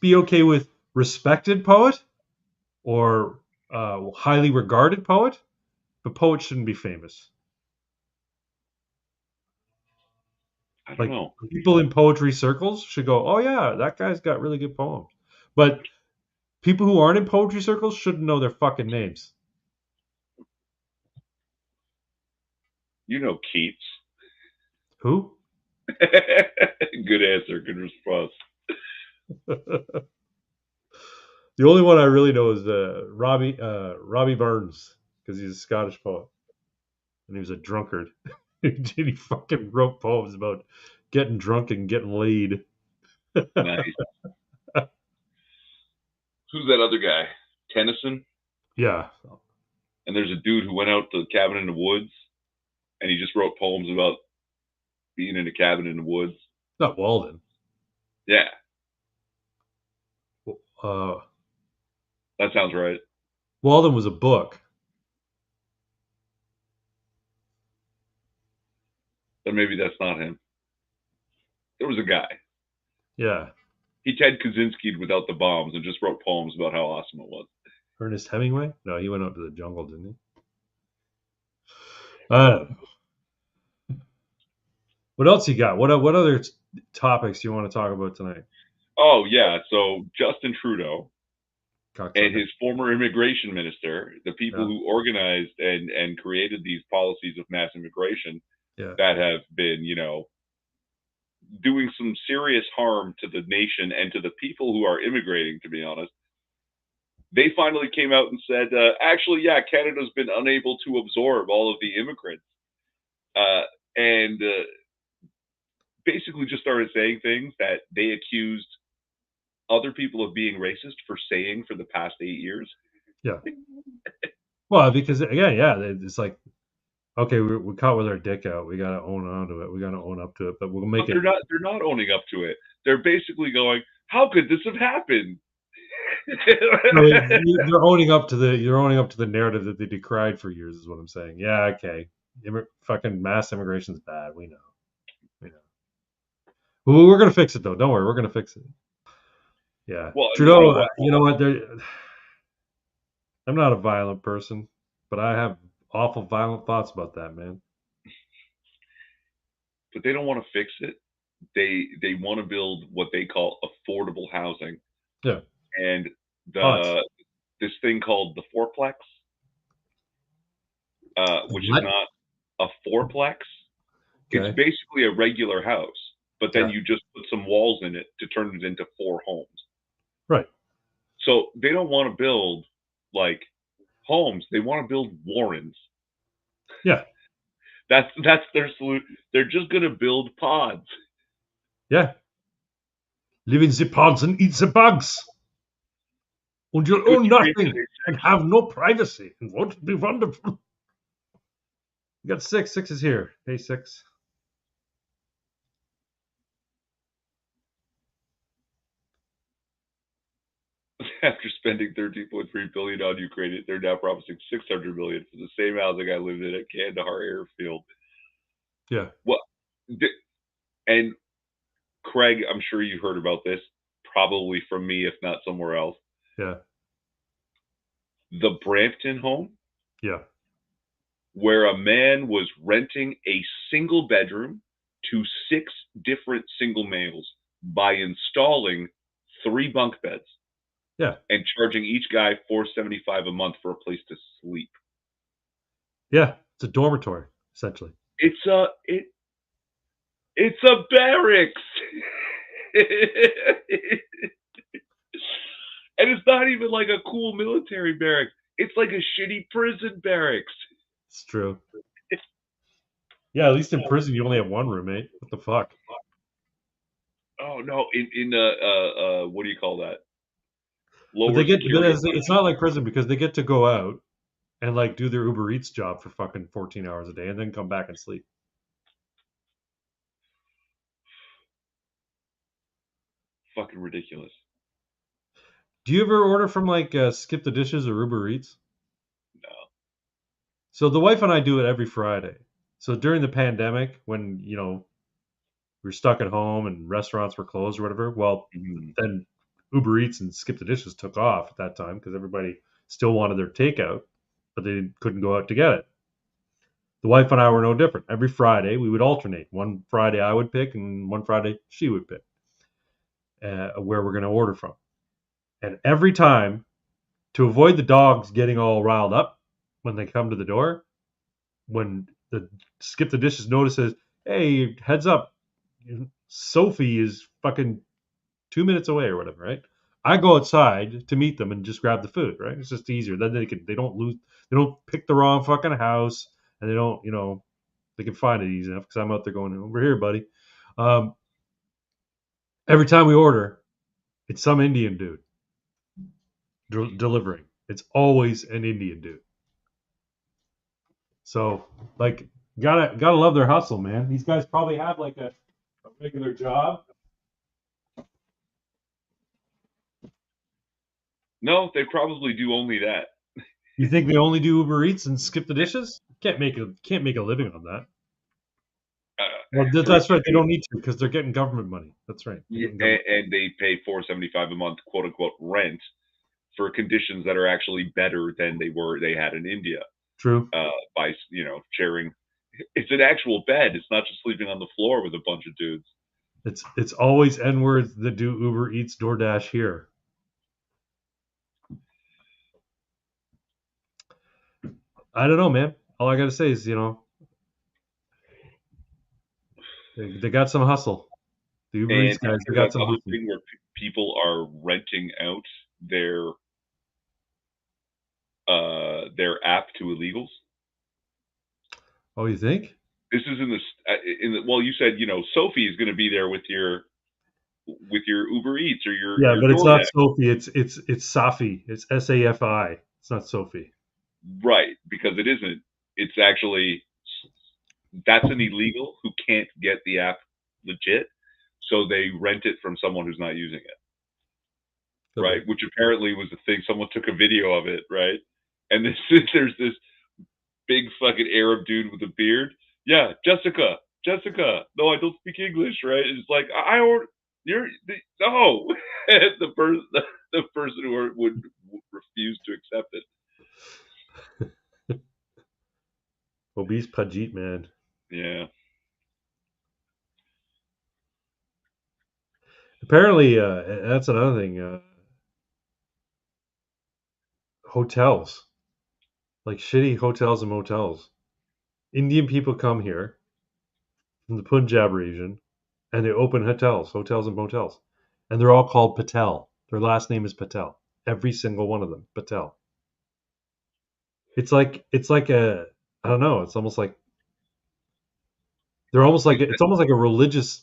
be okay with respected poet or highly regarded poet, but poet shouldn't be famous. I don't know. People in poetry circles should go, oh yeah, that guy's got really good poems. But people who aren't in poetry circles shouldn't know their fucking names. You know Keats. Who? Good answer. Good response. The only one I really know is Robbie Burns, because he's a Scottish poet. And he was a drunkard. He fucking wrote poems about getting drunk and getting laid. Nice. Who's that other guy? Tennyson? Yeah. And there's a dude who went out to the cabin in the woods, and he just wrote poems about being in a cabin in the woods. Not Walden. Yeah. That sounds right. Walden was a book. Then maybe that's not him. There was a guy. Yeah. He Ted Kaczynski'd without the bombs and just wrote poems about how awesome it was. Ernest Hemingway? No, he went out to the jungle, didn't he? I don't know. What else you got? What other topics do you want to talk about tonight? Oh, yeah. So Justin Trudeau and his former immigration minister, the people who organized and created these policies of mass immigration that have been, doing some serious harm to the nation and to the people who are immigrating, to be honest. they finally came out and said, actually, yeah, Canada's been unable to absorb all of the immigrants, and basically just started saying things that they accused other people of being racist for saying for the past 8 years. Yeah. Well, because again, yeah, it's like, okay, we're caught with our dick out. We got to own on to it. We got to own up to it. But we'll make But it. they're not owning up to it. They're basically going, how could this have happened? No, you're owning up to the narrative that they decried for years. Is what I'm saying. Yeah, okay. Fucking mass immigration is bad. We know. Well, we're gonna fix it though. Don't worry, we're gonna fix it. Yeah, Well, Trudeau. You know what? I'm not a violent person, but I have awful violent thoughts about that, man. But they don't want to fix it. They want to build what they call affordable housing. Yeah. And Thoughts. this thing called the fourplex, which is not a fourplex. Okay. It's basically a regular house, but then Yeah. you just put some walls in it to turn it into 4 homes. Right. So they don't want to build like homes. They want to build warrens. Yeah. That's their solution. They're just going to build pods. Yeah. Live in the pods and eat the bugs. And you'll own nothing and have no privacy. And won't it be wonderful? We got 6. 6 is here. Hey, 6. After spending $13.3 billion on Ukraine, they're now promising $600 million for the same housing I lived in at Kandahar Airfield. Yeah. Well, and Craig, I'm sure you heard about this, probably from me, if not somewhere else. Yeah. The Brampton home. Yeah. Where a man was renting a single bedroom to 6 different single males by installing 3 bunk beds. Yeah. And charging each guy $475 a month for a place to sleep. Yeah. It's a dormitory, essentially. It's a barracks. And it's not even like a cool military barracks. It's like a shitty prison barracks. It's true. Yeah, at least in prison you only have one roommate. What the fuck? Oh no! In what do you call that? But they get, it's not like prison because they get to go out and like do their Uber Eats job for fucking 14 hours a day and then come back and sleep. Fucking ridiculous. Do you ever order from like Skip the Dishes or Uber Eats? No. So the wife and I do it every Friday. So during the pandemic, when we're stuck at home and restaurants were closed or whatever, well, then Uber Eats and Skip the Dishes took off at that time because everybody still wanted their takeout, but they couldn't go out to get it. The wife and I were no different. Every Friday, we would alternate. One Friday I would pick, and one Friday she would pick where we're going to order from. And every time, to avoid the dogs getting all riled up when they come to the door, when the Skip the Dishes notices, hey, heads up, Sophie is fucking 2 minutes away or whatever, right? I go outside to meet them and just grab the food, right? It's just easier. Then they don't pick the wrong fucking house, and they don't, they can find it easy enough because I'm out there going, over here, buddy. Every time we order, it's some Indian dude delivering. It's always an Indian dude. So, like, gotta love their hustle, man. These guys probably have like a regular job. No, they probably do only that. You think they only do Uber Eats and Skip the Dishes? Can't make a living on that. Well, that's right. They don't need to because they're getting government money. That's right. And they pay $475 a month, quote unquote, rent for conditions that are actually better than they had in India. True. By sharing, it's an actual bed. It's not just sleeping on the floor with a bunch of dudes. It's always N-words that do Uber Eats, DoorDash here. I don't know, man. All I gotta say is, they got some hustle. The Uber Eats guys, they got some hustle. Thing where people are renting out their their app to illegals. Oh, you think? This is well, you said Sophie is going to be there with your Uber Eats or Yeah, your but it's not DoorDash, Sophie. It's Safi. It's Safi. It's not Sophie. right? Because it isn't. It's actually that's an illegal who can't get the app legit, so they rent it from someone who's not using it, right? Okay. Which apparently was the thing. Someone took a video of it, right? And there's this big fucking Arab dude with a beard. Yeah, Jessica. No, I don't speak English, right? It's like I order. No. the person who would refuse to accept it. Obese Pajit, man. Yeah. Apparently, that's another thing. Hotels, like shitty hotels and motels. Indian people come here from the Punjab region, and they open hotels and motels, and they're all called Patel. Their last name is Patel. Every single one of them, Patel. It's like a I don't know. It's almost like it's almost like a religious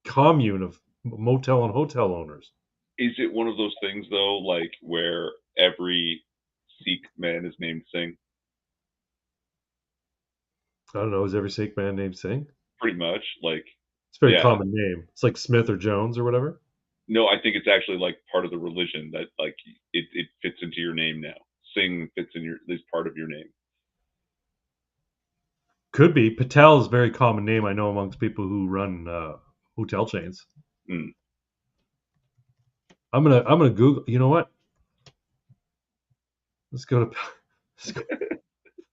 commune of motel and hotel owners. Is it one of those things though, like where every Sikh man is named Singh? I don't know. Is every Sikh man named Singh? Pretty much. Like, It's a very yeah. common name. It's like Smith or Jones or whatever. No, I think it's actually like part of the religion that like it fits into your name now. Singh fits in is part of your name. Could be. Patel is a very common name I know amongst people who run hotel chains. Mm. I'm gonna Google. You know what? Let's go to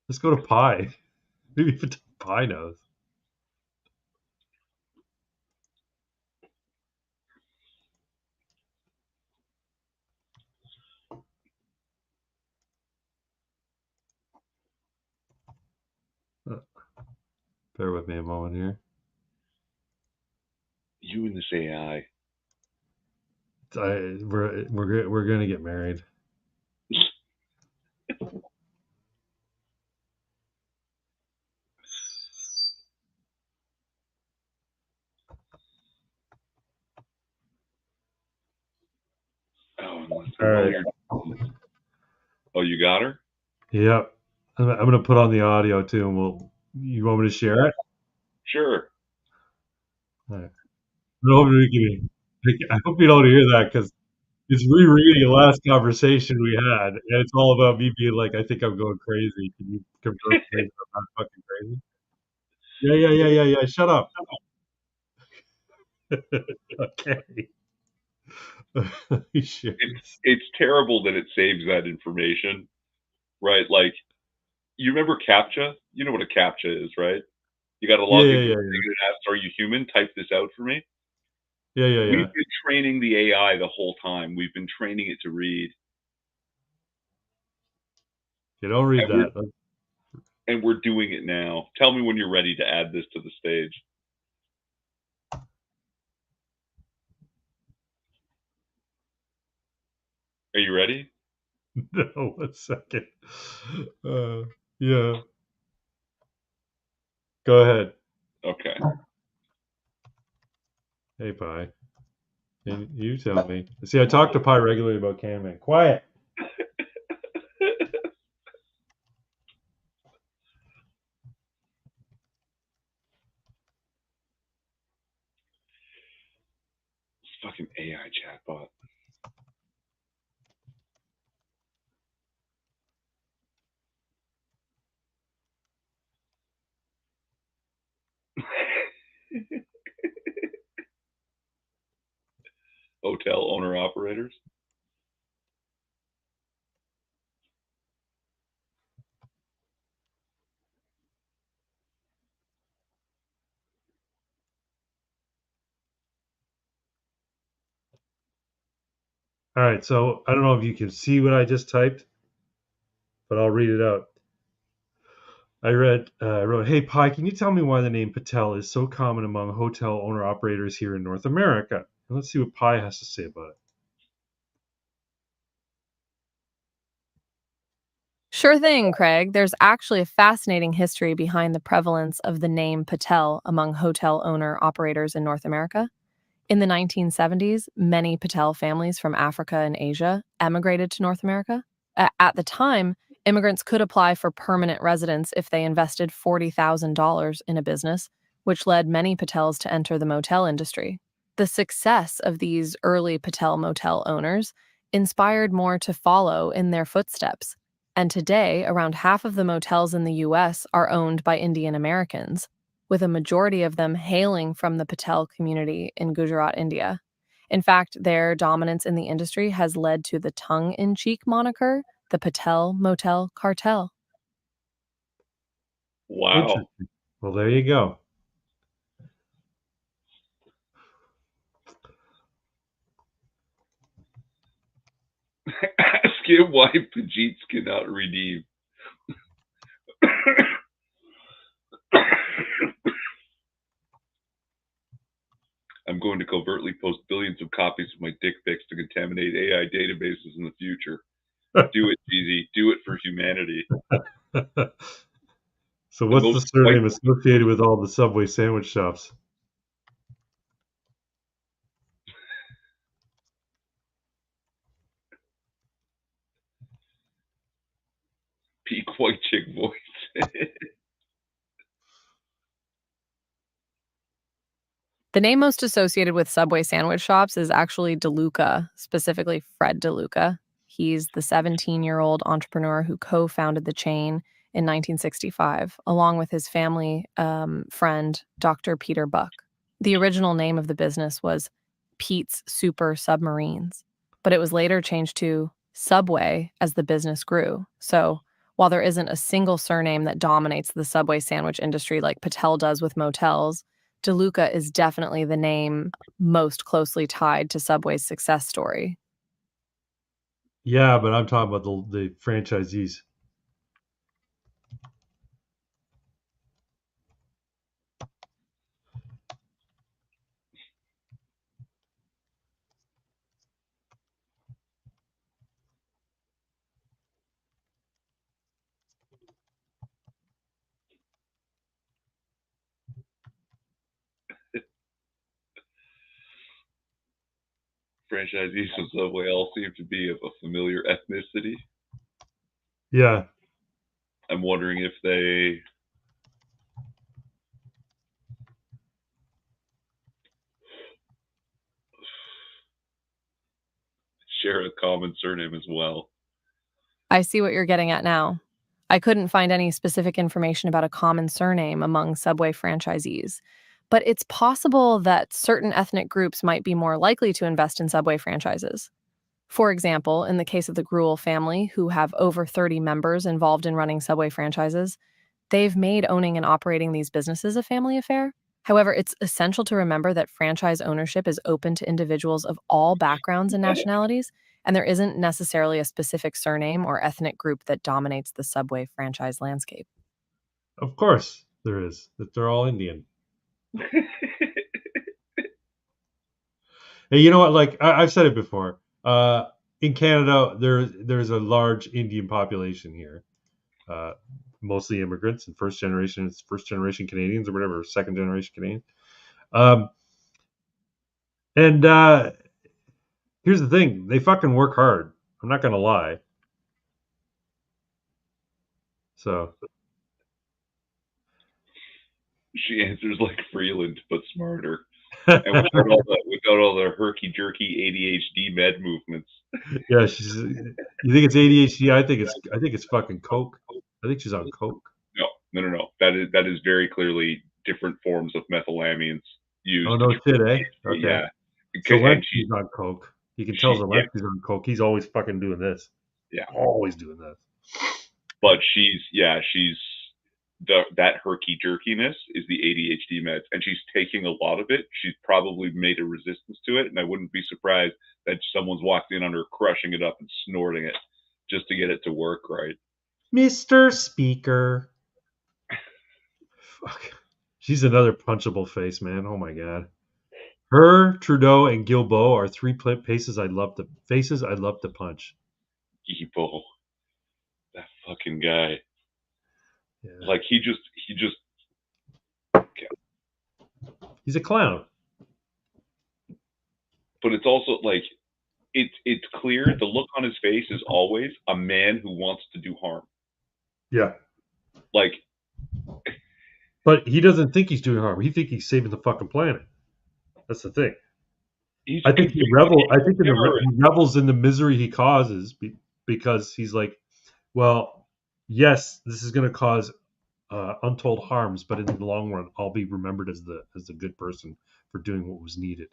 let's go to Pi. Maybe Pi knows. Bear with me a moment here. You and this AI. We're gonna get married. Oh, All right. Oh, you got her? Yep. I'm gonna put on the audio too, and you want me to share it? Sure. All right. I hope you don't hear that because it's rereading the last conversation we had, and it's all about me being like, I think I'm going crazy. Can you confirm for me that I'm not fucking crazy? Yeah. Shut up. Okay. Sure. It's terrible that it saves that information, right? Like, you remember CAPTCHA? You know what a CAPTCHA is, right? You got to log into the thing and it asks, "Are you human? Type this out for me." Yeah. We've been training the AI the whole time. We've been training it to read. You don't read that. And we're doing it now. Tell me when you're ready to add this to the stage. Are you ready? No, 1 second. Yeah. Go ahead. Okay. Hey, Pi. You tell me. See, I talk to Pi regularly about Can-Man. Quiet. This fucking AI chatbot. Hotel owner operators. All right, so I don't know if you can see what I just typed, but I'll read it out. I wrote, "Hey Pi, can you tell me why the name Patel is so common among hotel owner operators here in North America?" And let's see what Pi has to say about it. Sure thing, Craig. There's actually a fascinating history behind the prevalence of the name Patel among hotel owner-operators in North America. In the 1970s, many Patel families from Africa and Asia emigrated to North America. At the time, immigrants could apply for permanent residence if they invested $40,000 in a business, which led many Patels to enter the motel industry. The success of these early Patel motel owners inspired more to follow in their footsteps. And today, around half of the motels in the US are owned by Indian Americans, with a majority of them hailing from the Patel community in Gujarat, India. In fact, their dominance in the industry has led to the tongue-in-cheek moniker, the Patel Motel Cartel. Wow. Interesting. Well, there you go. Ask him why Pajeets cannot redeem. I'm going to covertly post billions of copies of my dick pics to contaminate AI databases in the future. Do it, Jeezy. Do it for humanity. So what's the surname associated with all the Subway sandwich shops? Peak white chick voice. The name most associated with Subway sandwich shops is actually DeLuca, specifically Fred DeLuca. He's the 17-year-old entrepreneur who co-founded the chain in 1965, along with his family friend, Dr. Peter Buck. The original name of the business was Pete's Super Submarines, but it was later changed to Subway as the business grew. So while there isn't a single surname that dominates the Subway sandwich industry like Patel does with motels, DeLuca is definitely the name most closely tied to Subway's success story. Yeah, but I'm talking about the franchisees. Franchisees of Subway all seem to be of a familiar ethnicity. Yeah. I'm wondering if they share a common surname as well. I see what you're getting at now. I couldn't find any specific information about a common surname among Subway franchisees, but it's possible that certain ethnic groups might be more likely to invest in Subway franchises. For example, in the case of the Gruel family, who have over 30 members involved in running Subway franchises, they've made owning and operating these businesses a family affair. However, it's essential to remember that franchise ownership is open to individuals of all backgrounds and nationalities, and there isn't necessarily a specific surname or ethnic group that dominates the Subway franchise landscape. Of course there is. That they're all Indian. Hey, you know what? Like I've said it before. In Canada, there's a large Indian population here. Mostly immigrants and first generation Canadians or whatever, second generation Canadians. And here's the thing: they fucking work hard. I'm not gonna lie. So She answers like Freeland, but smarter. And without all the herky-jerky ADHD med movements. Yeah, you think it's ADHD? I think it's fucking coke. I think she's on coke. No. That is very clearly different forms of methylamines used. Oh no shit, eh? Okay. Yeah. So Zelensky's on coke. You can tell Zelensky's on coke. He's always fucking doing this. Yeah. Always doing this. But she's that herky jerkiness is the ADHD meds, and she's taking a lot of it. She's probably made a resistance to it, and I wouldn't be surprised that someone's walked in on her crushing it up and snorting it just to get it to work right. Mr. Speaker. Fuck. She's another punchable face, man. Oh my god. Her, Trudeau, and Guilbeault are three faces I'd love to punch. Guilbeault. That fucking guy. Yeah. Like he just He's a clown. but it's also like it's clear the look on his face is always a man who wants to do harm. Yeah. Like But he doesn't think he's doing harm. He thinks he's saving the fucking planet. That's the thing. he's I think he revels in the misery he causes because he's like, well, yes, this is going to cause untold harms, but in the long run, I'll be remembered as the good person for doing what was needed.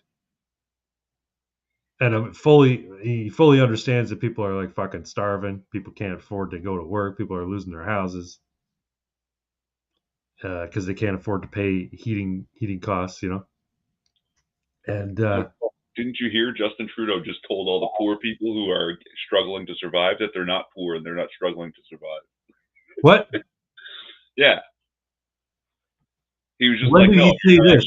And he fully understands that people are like fucking starving. People can't afford to go to work. People are losing their houses because they can't afford to pay heating costs, And didn't you hear Justin Trudeau just told all the poor people who are struggling to survive that they're not poor and they're not struggling to survive? what? Yeah. He was just When like, did no. he say this?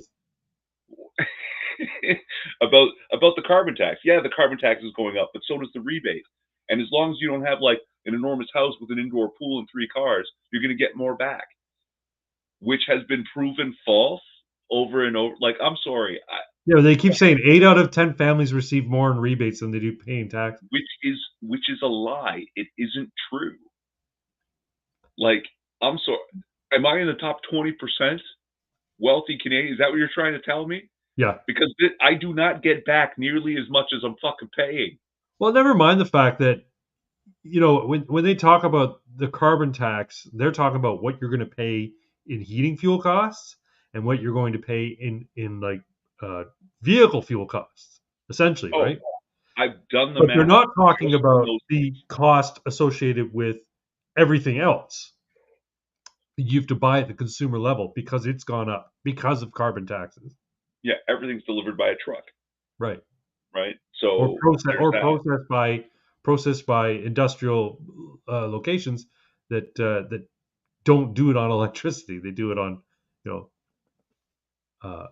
about the carbon tax. Yeah, the carbon tax is going up, but so does the rebate. And as long as you don't have like an enormous house with an indoor pool and 3 cars, you're going to get more back, which has been proven false over and over. Like, I'm sorry, Yeah, they keep saying 8 out of 10 families receive more in rebates than they do paying tax. which is a lie. It isn't true. Like, I'm sorry. Am I in the top 20% wealthy Canadian? Is that what you're trying to tell me? Yeah. Because I do not get back nearly as much as I'm fucking paying. Well, never mind the fact that, when they talk about the carbon tax, they're talking about what you're going to pay in heating fuel costs and what you're going to pay in like vehicle fuel costs, essentially, right? I've done the But math. they're not talking about the cost associated with everything else. You have to buy at the consumer level because it's gone up because of carbon taxes. Yeah, everything's delivered by a truck, Right. right? So processed by industrial locations that don't do it on electricity. They do it on, uh,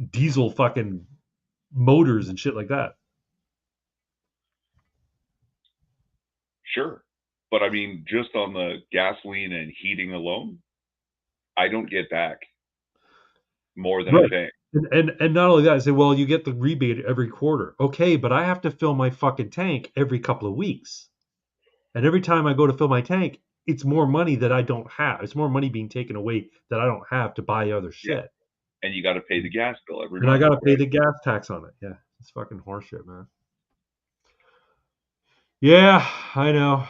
diesel fucking motors and shit like that. Sure. But I mean, just on the gasoline and heating alone, I don't get back more than I'm paying. And not only that, I say, well, you get the rebate every quarter. Okay, but I have to fill my fucking tank every couple of weeks. And every time I go to fill my tank, it's more money that I don't have. It's more money being taken away that I don't have to buy other shit. Yeah. And you got to pay the gas bill every month. And I got to pay the gas tax on it. Yeah, it's fucking horseshit, man. Yeah, I know.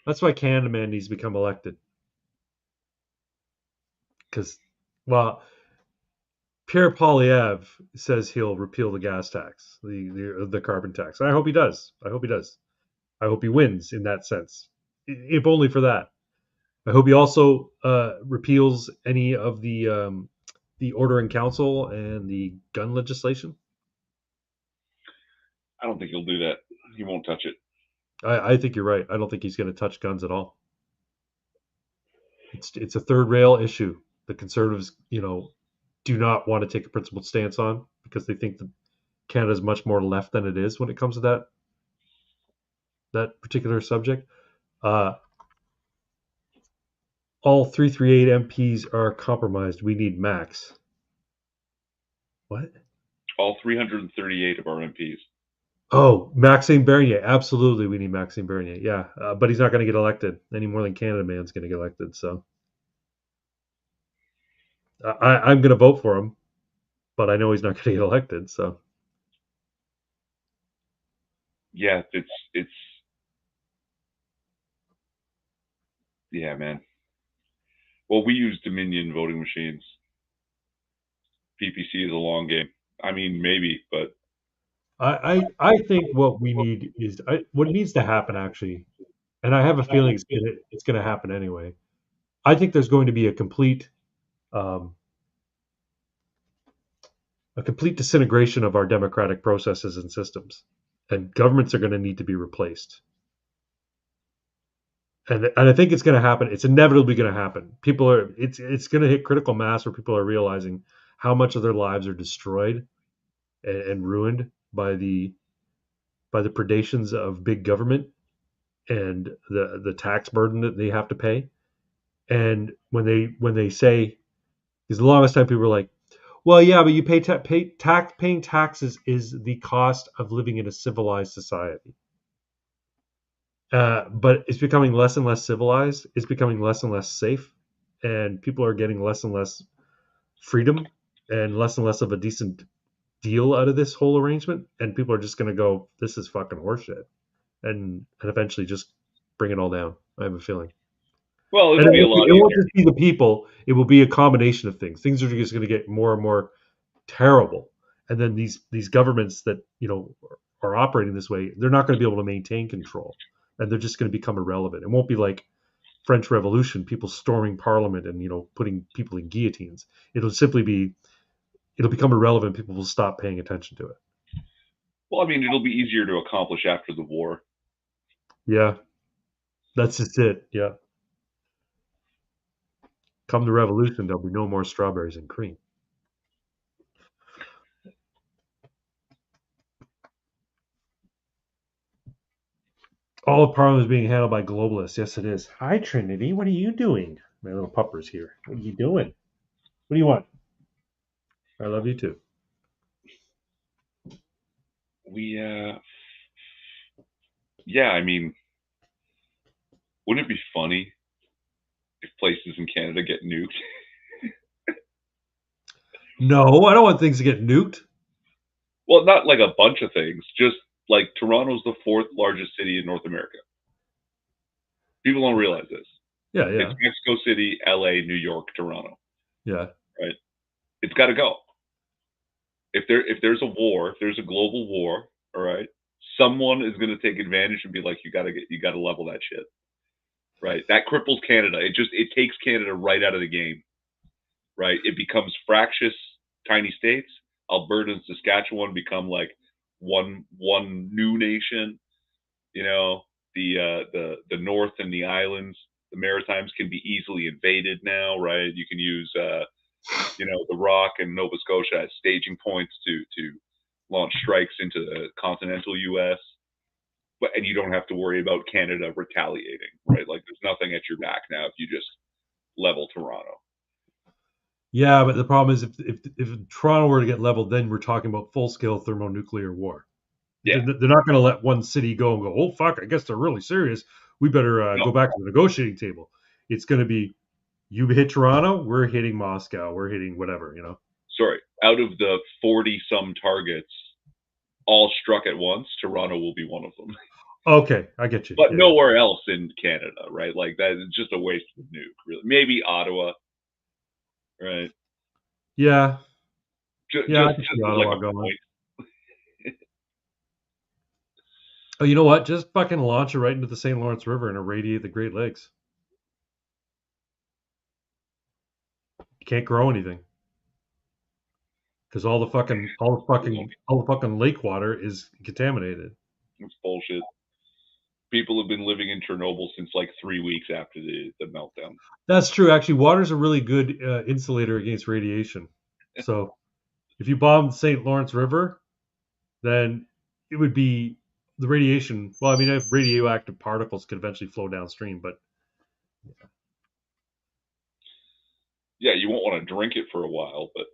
That's why Canada Man needs to become elected. Because, well, Pierre Poilievre says he'll repeal the gas tax, the carbon tax. I hope he does. I hope he wins in that sense, if only for that. I hope he also repeals any of the order in council and the gun legislation. I don't think he'll do that. He won't touch it. I think you're right. I don't think he's going to touch guns at all. It's a third rail issue. The Conservatives, do not want to take a principled stance on because they think that Canada is much more left than it is when it comes to that particular subject. All 338 MPs are compromised. We need Max. What? All 338 of our MPs. Oh, Maxime Bernier. Absolutely, we need Maxime Bernier. Yeah, but he's not going to get elected any more than Canada Man's going to get elected. So I'm going to vote for him, but I know he's not going to get elected. So yeah, it's yeah, man. Well, we use Dominion voting machines. PPC is a long game. I mean, maybe, but I think what we need is what needs to happen actually, and I have a feeling it's going to happen anyway. I think there's going to be a complete disintegration of our democratic processes and systems, and governments are going to need to be replaced. And I think it's going to happen. It's inevitably going to happen. It's going to hit critical mass where people are realizing how much of their lives are destroyed and ruined by the predations of big government, and the tax burden that they have to pay. And when they say, because the longest time people were like, well, yeah, but you paying taxes is the cost of living in a civilized society. But it's becoming less and less civilized. It's becoming less and less safe, and people are getting less and less freedom and less of a decent deal out of this whole arrangement. And people are just going to go, "This is fucking horseshit," and eventually just bring it all down. I have a feeling. Well, And it'll be a lot it won't easier. just be the people; it will be a combination of things. Things are just going to get more and more terrible, and then these governments that are operating this way, they're not going to be able to maintain control, and they're just going to become irrelevant. It won't be like French Revolution, people storming Parliament and putting people in guillotines. It'll become irrelevant. People will stop paying attention to it. Well, I mean, it'll be easier to accomplish after the war. Yeah, that's just it. Yeah, come the revolution, there'll be no more strawberries and cream. All of Parliament is being handled by globalists. Yes, it is. Hi, Trinity. What are you doing? My little pupper's here. What are you doing? What do you want? I love you too. Yeah, I mean, wouldn't it be funny if places in Canada get nuked? No, I don't want things to get nuked. Well, not like a bunch of things, just like Toronto's the fourth largest city in North America. People don't realize this. Yeah, It's Mexico City, LA, New York, Toronto. yeah. Right? It's got to go. If there's a war, if there's a global war, all right, someone is going to take advantage and be like, you got to level that shit. Right? That cripples Canada. It takes Canada right out of the game. Right? It becomes fractious tiny states. Alberta and Saskatchewan become like one new nation. The North and the islands, the Maritimes can be easily invaded now, right? You can use the Rock and Nova Scotia as staging points to launch strikes into the continental U.S. And you don't have to worry about Canada retaliating, right? Like there's nothing at your back now if you just level Toronto. Yeah, but the problem is if Toronto were to get leveled, then we're talking about full scale thermonuclear war. Yeah. They're not going to let one city go and go, oh fuck, I guess they're really serious. We better No. go back to the negotiating table. It's going to be, you hit Toronto, we're hitting Moscow, we're hitting whatever, Sorry, out of the 40 some targets, all struck at once, Toronto will be one of them. Okay, I get you. But nowhere else in Canada, right? Like that is just a waste of nuke, really. Maybe Ottawa, right? Yeah. Just I can see Ottawa like a going. point. Oh, you know what? Just fucking launch it right into the St. Lawrence River and irradiate the Great Lakes. You can't grow anything because all the fucking lake water is contaminated. It's bullshit. People have been living in Chernobyl since like 3 weeks after the meltdown. That's true. Actually, water's a really good insulator against radiation. So if you bomb the St. Lawrence River, then it would be the radiation. Well, I mean, if radioactive particles could eventually flow downstream, but yeah, you won't want to drink it for a while, but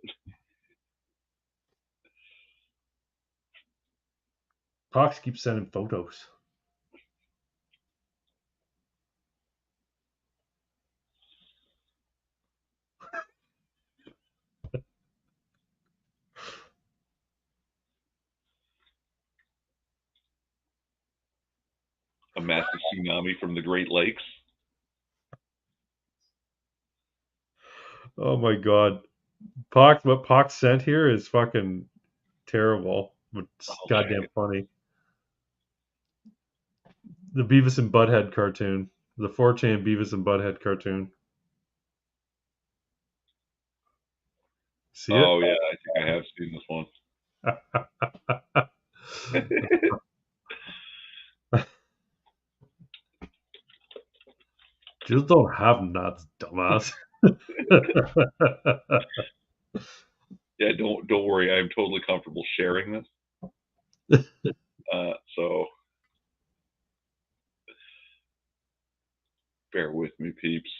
Cox keeps sending photos. a massive tsunami from the Great Lakes. Oh my god. What Pox sent here is fucking terrible, but goddamn funny. The Beavis and Butthead cartoon. The 4chan Beavis and Butthead cartoon. See it? Oh yeah, I think I have seen this one. Just don't have nuts, dumbass. Yeah, don't worry. I am totally comfortable sharing this. So Bear with me, peeps.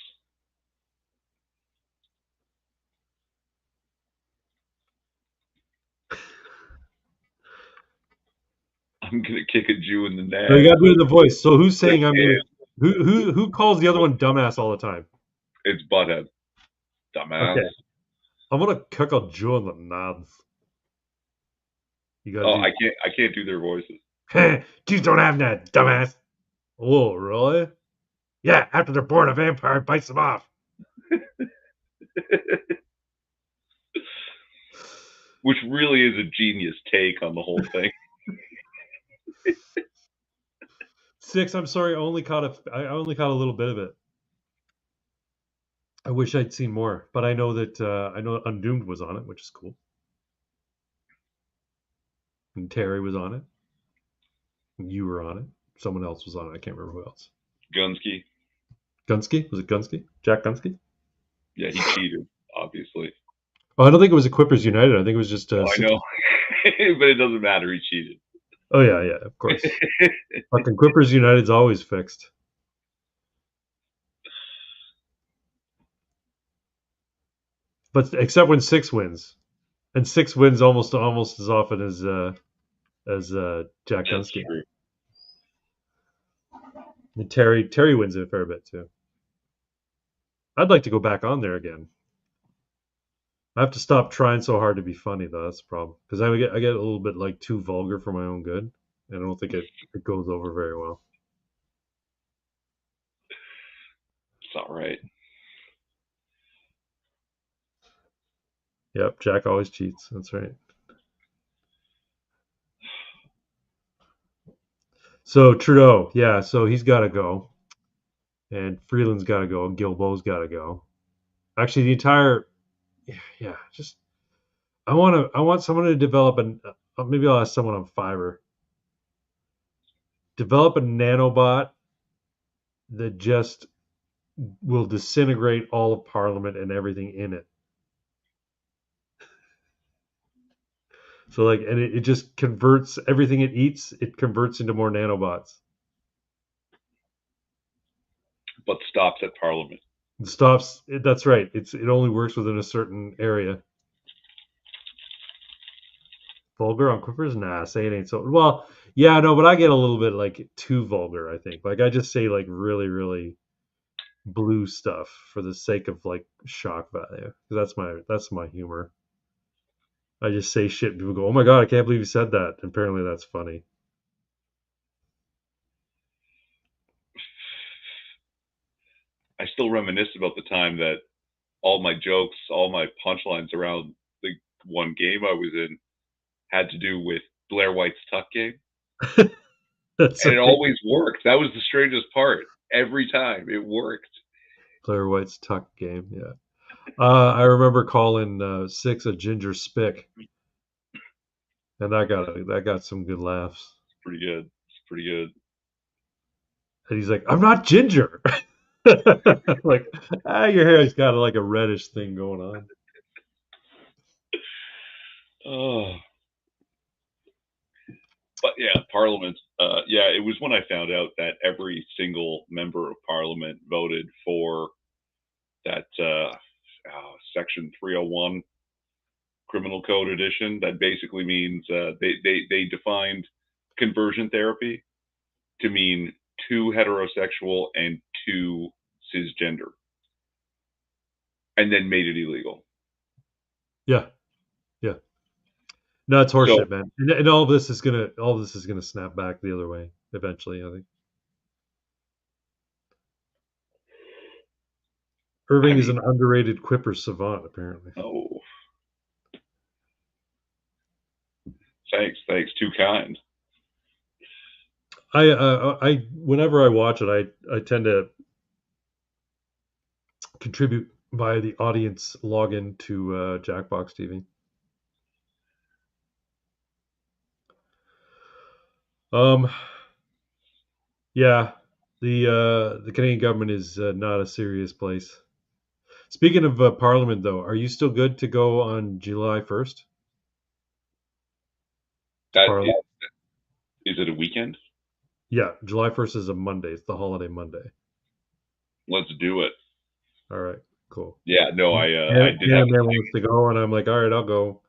I'm gonna kick a Jew in the No, you nads. gotta do it in the voice. So who's saying I'm gonna? Who calls the other one dumbass all the time? It's Butthead. Dumbass. Okay, I'm gonna kick a Jew in the nads. You gotta Oh, do. I can't do their voices. Jews don't have that, dumbass. Oh, really? Yeah, after they're born, a vampire bites them off. Which really is a genius take on the whole thing. 6. I'm sorry, I only caught a little bit of it. I wish I'd seen more, but I know that Undoomed was on it, which is cool. And Terry was on it. And you were on it. Someone else was on it. I can't remember who else. Gunsky. Gunsky? Was it Gunsky? Jack Gunsky? Yeah, he cheated, obviously. Oh, I don't think it was Equippers United. I think it was just. I know, but it doesn't matter. He cheated. Oh yeah, of course. Fucking Equippers United's always fixed. But except when 6 wins, and 6 wins almost as often as Jack Gunsky. True. And Terry wins it a fair bit too. I'd like to go back on there again. I have to stop trying so hard to be funny though. That's the problem because I get a little bit like too vulgar for my own good, and I don't think it goes over very well. It's all right. Yep, Jack always cheats. That's right. So Trudeau, yeah, so he's got to go, and Freeland's got to go, and Guilbeault's got to go. Actually, the entire, yeah, just I want someone to develop maybe I'll ask someone on Fiverr. Develop a nanobot that just will disintegrate all of Parliament and everything in it. So like, and it just converts everything it eats. It converts into more nanobots. But stops at Parliament. It stops. That's right. It only works within a certain area. Vulgar on Quippers? Nah, say it ain't so. Well, yeah, no, but I get a little bit like too vulgar. I think like I just say like really, really blue stuff for the sake of like shock value. That's my humor. I just say shit and people go, "Oh my god, I can't believe you said that." And apparently that's funny. I still reminisce about the time that all my jokes, all my punchlines around the one game I was in had to do with Blair White's Tuck Game. That's and it always worked. That was the strangest part. Every time it worked. Blair White's Tuck Game, yeah. I remember calling 6 a ginger spick, and that got some good laughs. It's pretty good. It's pretty good. And he's like, "I'm not ginger." Like, your hair's got like a reddish thing going on. Oh. But yeah, Parliament. Yeah, it was when I found out that every single member of Parliament voted for that Section 301 Criminal Code edition. That basically means they defined conversion therapy to mean 2 heterosexual and 2 cisgender, and then made it illegal. Yeah. No, it's horseshit, man. And all this is gonna snap back the other way eventually, I think. Irving is an underrated Quipper savant, apparently. Oh, thanks, too kind. I whenever I watch it, I tend to contribute via the audience login to Jackbox TV. Yeah, the Canadian government is not a serious place. Speaking of Parliament, though, are you still good to go on July 1st? Is it a weekend? Yeah, July 1st is a Monday. It's the holiday Monday. Let's do it. All right, cool. Yeah, no, I did have Cameraman wants to go, and I'm like, all right, I'll go.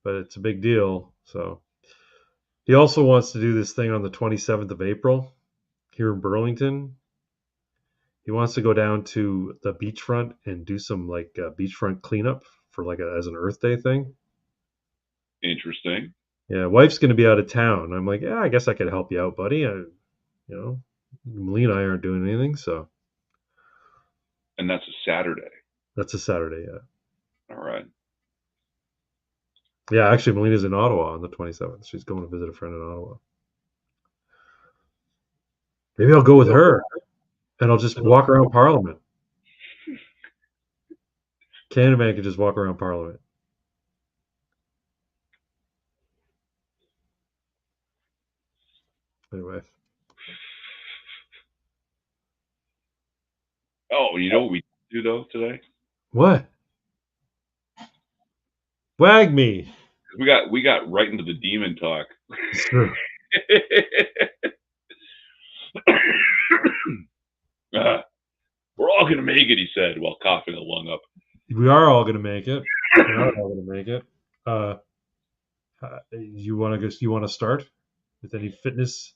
But it's a big deal. So he also wants to do this thing on the 27th of April here in Burlington. He wants to go down to the beachfront and do some like beachfront cleanup for like as an Earth Day thing. interesting. Yeah, wife's going to be out of town. I'm like, yeah, I guess I could help you out, buddy. Lee and I aren't doing anything, so And that's a Saturday. that's a Saturday. Yeah, All right. yeah. Actually, Melina's in Ottawa on the 27th. She's going to visit a friend in Ottawa. Maybe I'll go with her, and I'll just walk around Parliament. Canadaman can just walk around Parliament. Anyway. Oh, you know what we do though today? What? Wag me. We got right into the demon talk. It's true. We're all gonna make it, he said, while coughing a lung up. We are all going to make it. We are all going to make it. You want to start with any fitness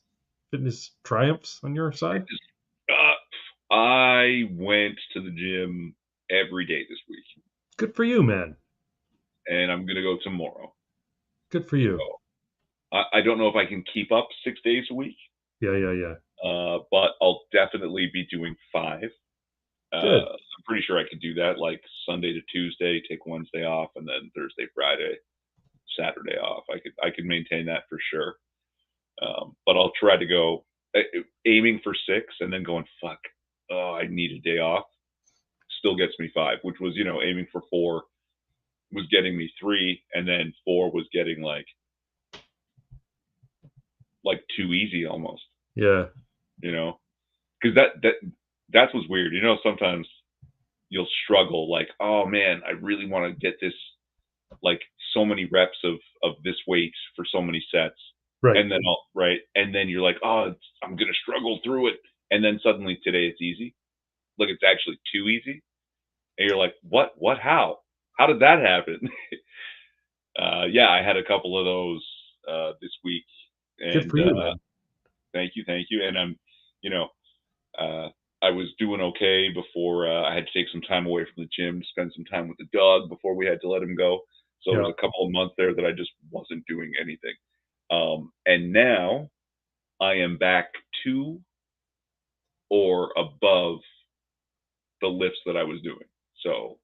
triumphs on your side? I went to the gym every day this week, Good for you, man. and I'm gonna go tomorrow. Good for you. So, I don't know if I can keep up 6 days a week, Yeah. but I'll definitely be doing 5. Good. I'm pretty sure I could do that, like Sunday to Tuesday, take Wednesday off, and then Thursday, Friday, Saturday off. I could maintain that for sure. But I'll try to go aiming for 6, and then going fuck. Oh, I need a day off. Still gets me 5, which was aiming for 4 was getting me 3, and then 4 was getting like too easy almost. Yeah. Because that's what's weird. Sometimes you'll struggle like, oh man, I really want to get this like so many reps of this weight for so many sets. Right. And then you're like, oh, I'm gonna struggle through it, and then suddenly today it's easy, like it's actually too easy, and you're like, what, how did that happen? Yeah, I had a couple of those this week, and Good for you, man. thank you, and I'm, I was doing okay before I had to take some time away from the gym to spend some time with the dog before we had to let him go. So there was a couple of months there that I just wasn't doing anything. And now I am back to or above the lifts that I was doing. So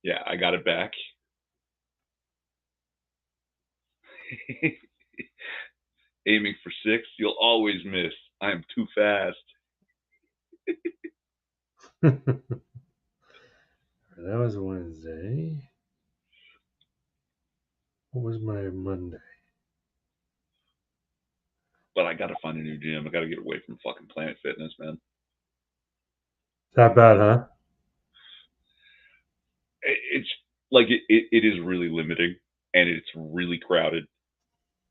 yeah, I got it back. Aiming for 6, you'll always miss. I am too fast. That was Wednesday. What was my Monday? But I gotta find a new gym. I gotta get away from fucking Planet Fitness, man. That bad, huh? It's like it is really limiting, and it's really crowded,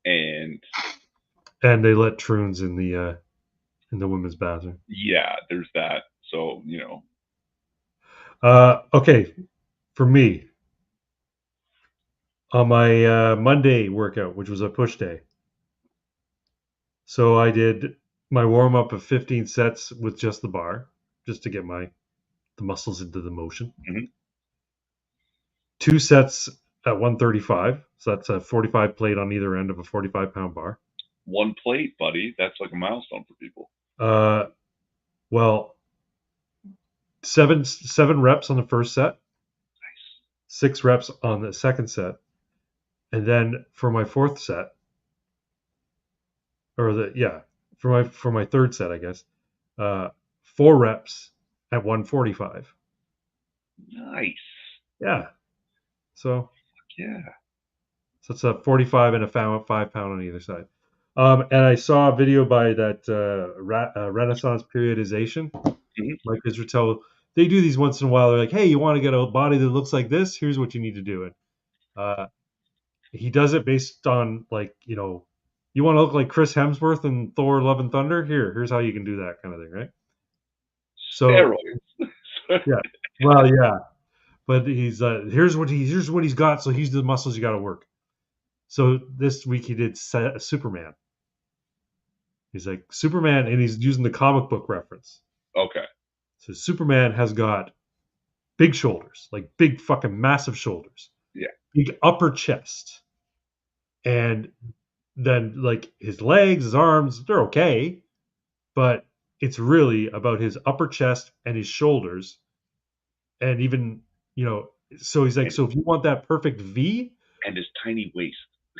and they let troons in the women's bathroom. Yeah, there's that. So okay, for me on my Monday workout, which was a push day. So I did my warm up of 15 sets with just the bar, just to get the muscles into the motion. Mm-hmm. 2 sets at 135. So that's a 45 plate on either end of a 45-pound bar. 1 plate, buddy. That's like a milestone for people. Well, 7 reps on the first set. Nice. 6 reps on the second set. And then for my fourth set, for my third set, I guess, 4 reps at 145. Nice. Yeah. So yeah. So it's a 45 and a 5 pound on either side. And I saw a video by that Renaissance periodization. Mm-hmm. Mike Israel. They do these once in a while. They're like, hey, you want to get a body that looks like this? Here's what you need to do it. He does it based on you want to look like Chris Hemsworth in Thor: Love and Thunder? Here's how you can do that kind of thing, right? So Steroids. yeah, well, yeah, but he's here's what he's got. So he's the muscles you got to work. So this week he did Superman. He's like Superman, and he's using the comic book reference. Okay. So Superman has got big shoulders, like big fucking massive shoulders. Yeah. Big upper chest. And then like his legs, his arms, they're okay. But it's really about his upper chest and his shoulders. And even, so he's like, so if you want that perfect V And his tiny waist.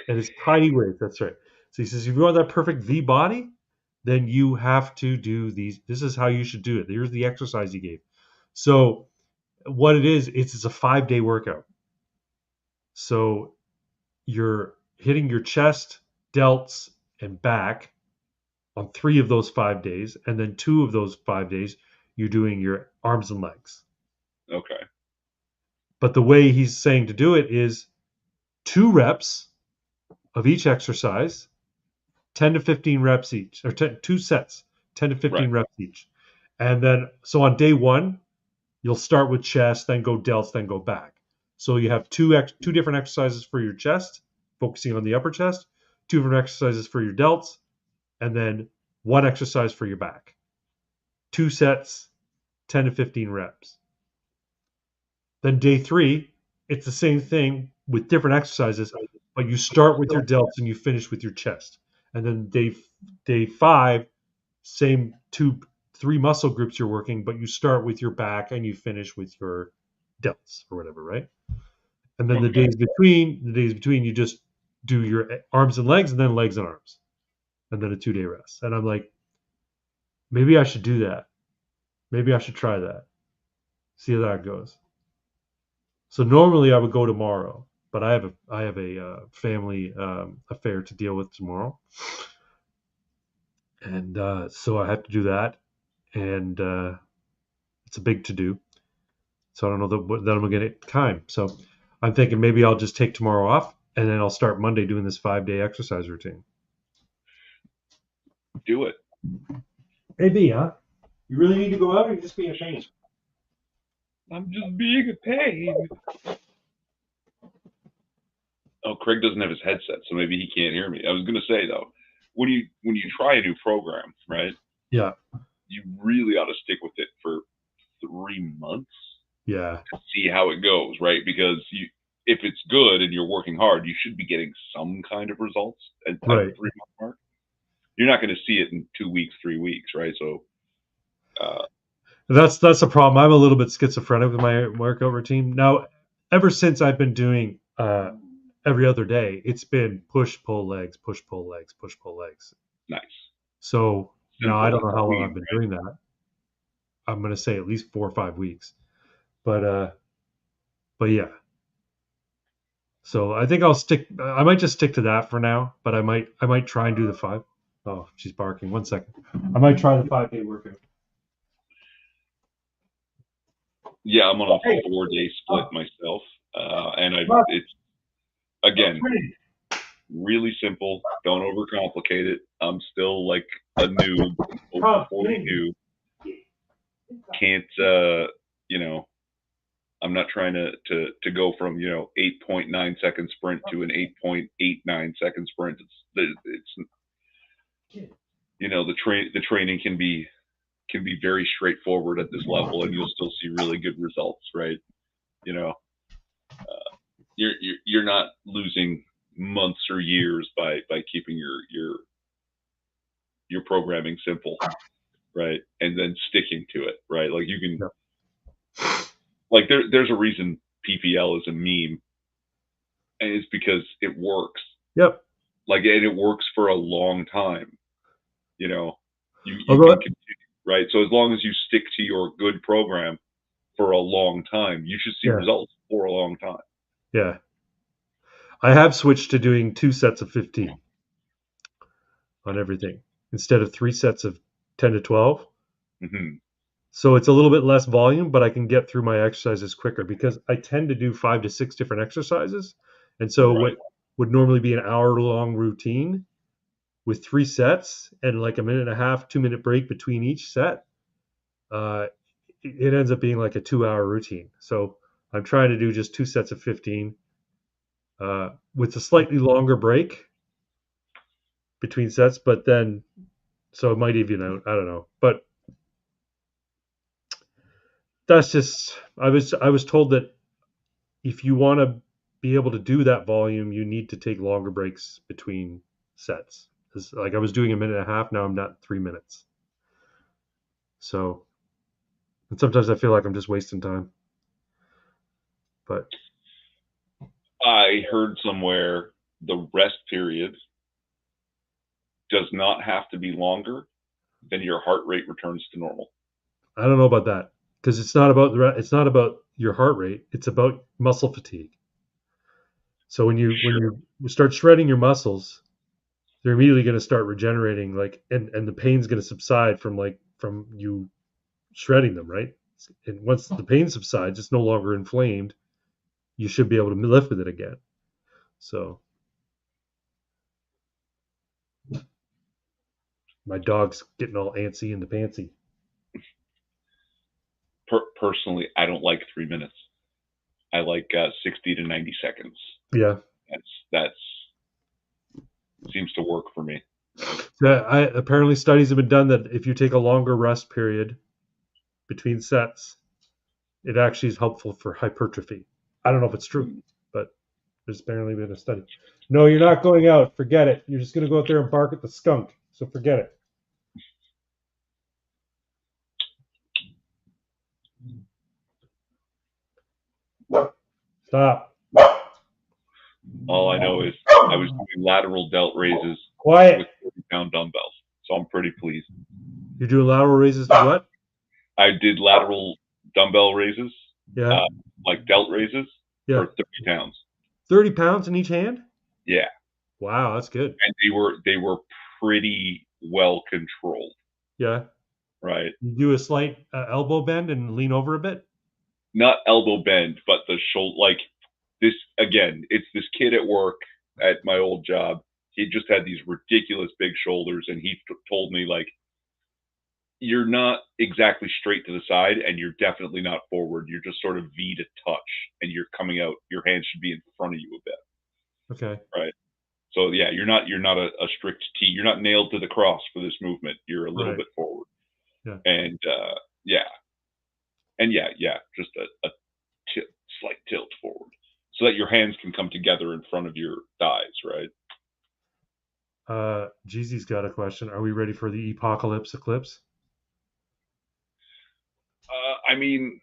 and his tiny waist, that's right. So he says, if you want that perfect V body, then you have to do these. This is how you should do it. Here's the exercise he gave. So what it is, it's a 5-day workout. So you're hitting your chest, delts, and back on 3 of those 5 days, and then 2 of those 5 days you're doing your arms and legs. Okay. But the way he's saying to do it is 2 reps of each exercise, 10 to 15 reps each, or 2 sets, 10 to 15 reps each. And then, so on day 1, you'll start with chest, then go delts, then go back. So you have two different exercises for your chest, focusing on the upper chest, 2 different exercises for your delts, and then 1 exercise for your back. 2 sets, 10 to 15 reps. Then day 3, it's the same thing with different exercises, but you start with your delts and you finish with your chest. And then day 5, same 3 muscle groups you're working, but you start with your back and you finish with your delts or whatever, right? And then the days between, you just do your arms and legs, and then legs and arms, and then a 2-day rest. And I'm like, maybe I should do that. Maybe I should try that. See how that goes. So normally I would go tomorrow, but I have a family affair to deal with tomorrow, and so I have to do that, and it's a big to do. So I don't know that I'm gonna get time. So I'm thinking maybe I'll just take tomorrow off, and then I'll start Monday doing this 5-day exercise routine. Do it. Maybe, huh? You really need to go out, or you just being a pain? I'm just being a pain. Oh, Craig doesn't have his headset, so maybe he can't hear me. I was going to say though, when you try a new program, right? Yeah. You really ought to stick with it for 3 months. Yeah. To see how it goes, right? Because if it's good and you're working hard, you should be getting some kind of results at the 3-month mark. You're not going to see it in 2 weeks, 3 weeks, right? So that's the problem. I'm a little bit schizophrenic with my workout routine. Now, ever since I've been doing every other day, it's been push, pull, legs, push, pull, legs, push, pull, legs. Nice. So now I don't know how long I've been doing that. I'm going to say at least 4 or 5 weeks. But yeah. So I think I might just stick to that for now, but I might try and do the 5. Oh, she's barking. 1 second. I might try the 5-day workout. Yeah, I'm on a 4-day split myself. And it's, again, really simple. Don't overcomplicate it. I'm still like a noob, over 42. Can't, I'm not trying to go from 8.9 second sprint to an 8.89 second sprint. It's the training can be very straightforward at this level, and you'll still see really good results, right? You're not losing months or years by keeping your programming simple, right? And then sticking to it, right? Like you can. Like there's a reason PPL is a meme, and it's because it works. Yep. Like, and it works for a long time. You can continue, right? So as long as you stick to your good program for a long time, you should see results for a long time. Yeah. I have switched to doing 2 sets of 15 on everything instead of 3 sets of 10 to 12. Mm-hmm. So it's a little bit less volume, but I can get through my exercises quicker because I tend to do 5 to 6 different exercises. And so what would normally be an hour-long routine with 3 sets and like a 1.5 minute, 2-minute break between each set, it ends up being like a 2-hour routine. So I'm trying to do just 2 sets of 15 with a slightly longer break between sets, but then so it might even out. I don't know, but that's just I was told that if you want to be able to do that volume, you need to take longer breaks between sets. 'Cause, like I was doing a minute and a half, now I'm not 3 minutes. So, and sometimes I feel like I'm just wasting time. But I heard somewhere the rest period does not have to be longer than your heart rate returns to normal. I don't know about that because it's not about it's not about your heart rate. It's about muscle fatigue. So when you start shredding your muscles, they're immediately going to start regenerating, like, and the pain's going to subside from you shredding them, right? And once the pain subsides, it's no longer inflamed. You should be able to lift with it again. So my dog's getting all antsy in the pantsy. Personally, I don't like 3 minutes. I like 60 to 90 seconds. Yeah. That's seems to work for me. Apparently studies have been done that if you take a longer rest period between sets, it actually is helpful for hypertrophy. I don't know if it's true, but there's apparently been a study. No, you're not going out. Forget it. You're just going to go out there and bark at the skunk. So forget it. Stop. All I know is I was doing lateral delt raises Quiet. with 40-pound dumbbells, so I'm pretty pleased. You're doing lateral raises to what? I did lateral dumbbell raises, Yeah. like delt raises, Yeah. for 30 pounds. 30 pounds in each hand? Yeah. Wow, that's good. And they were pretty well controlled. Yeah. Right. You do a slight elbow bend and lean over a bit? Not elbow bend, but the shoulder, like this, again, it's this kid at work at my old job. He just had these ridiculous big shoulders, and he told me, like, you're not exactly straight to the side, and you're definitely not forward. You're just sort of V to touch, and you're coming out. Your hands should be in front of you a bit. Okay. Right. So yeah, you're not a strict T. You're not nailed to the cross for this movement. You're a little Right. bit forward. Yeah. And just a slight tilt forward, so that your hands can come together in front of your thighs, right? Jeezy's got a question. Are we ready for the apocalypse eclipse? I mean,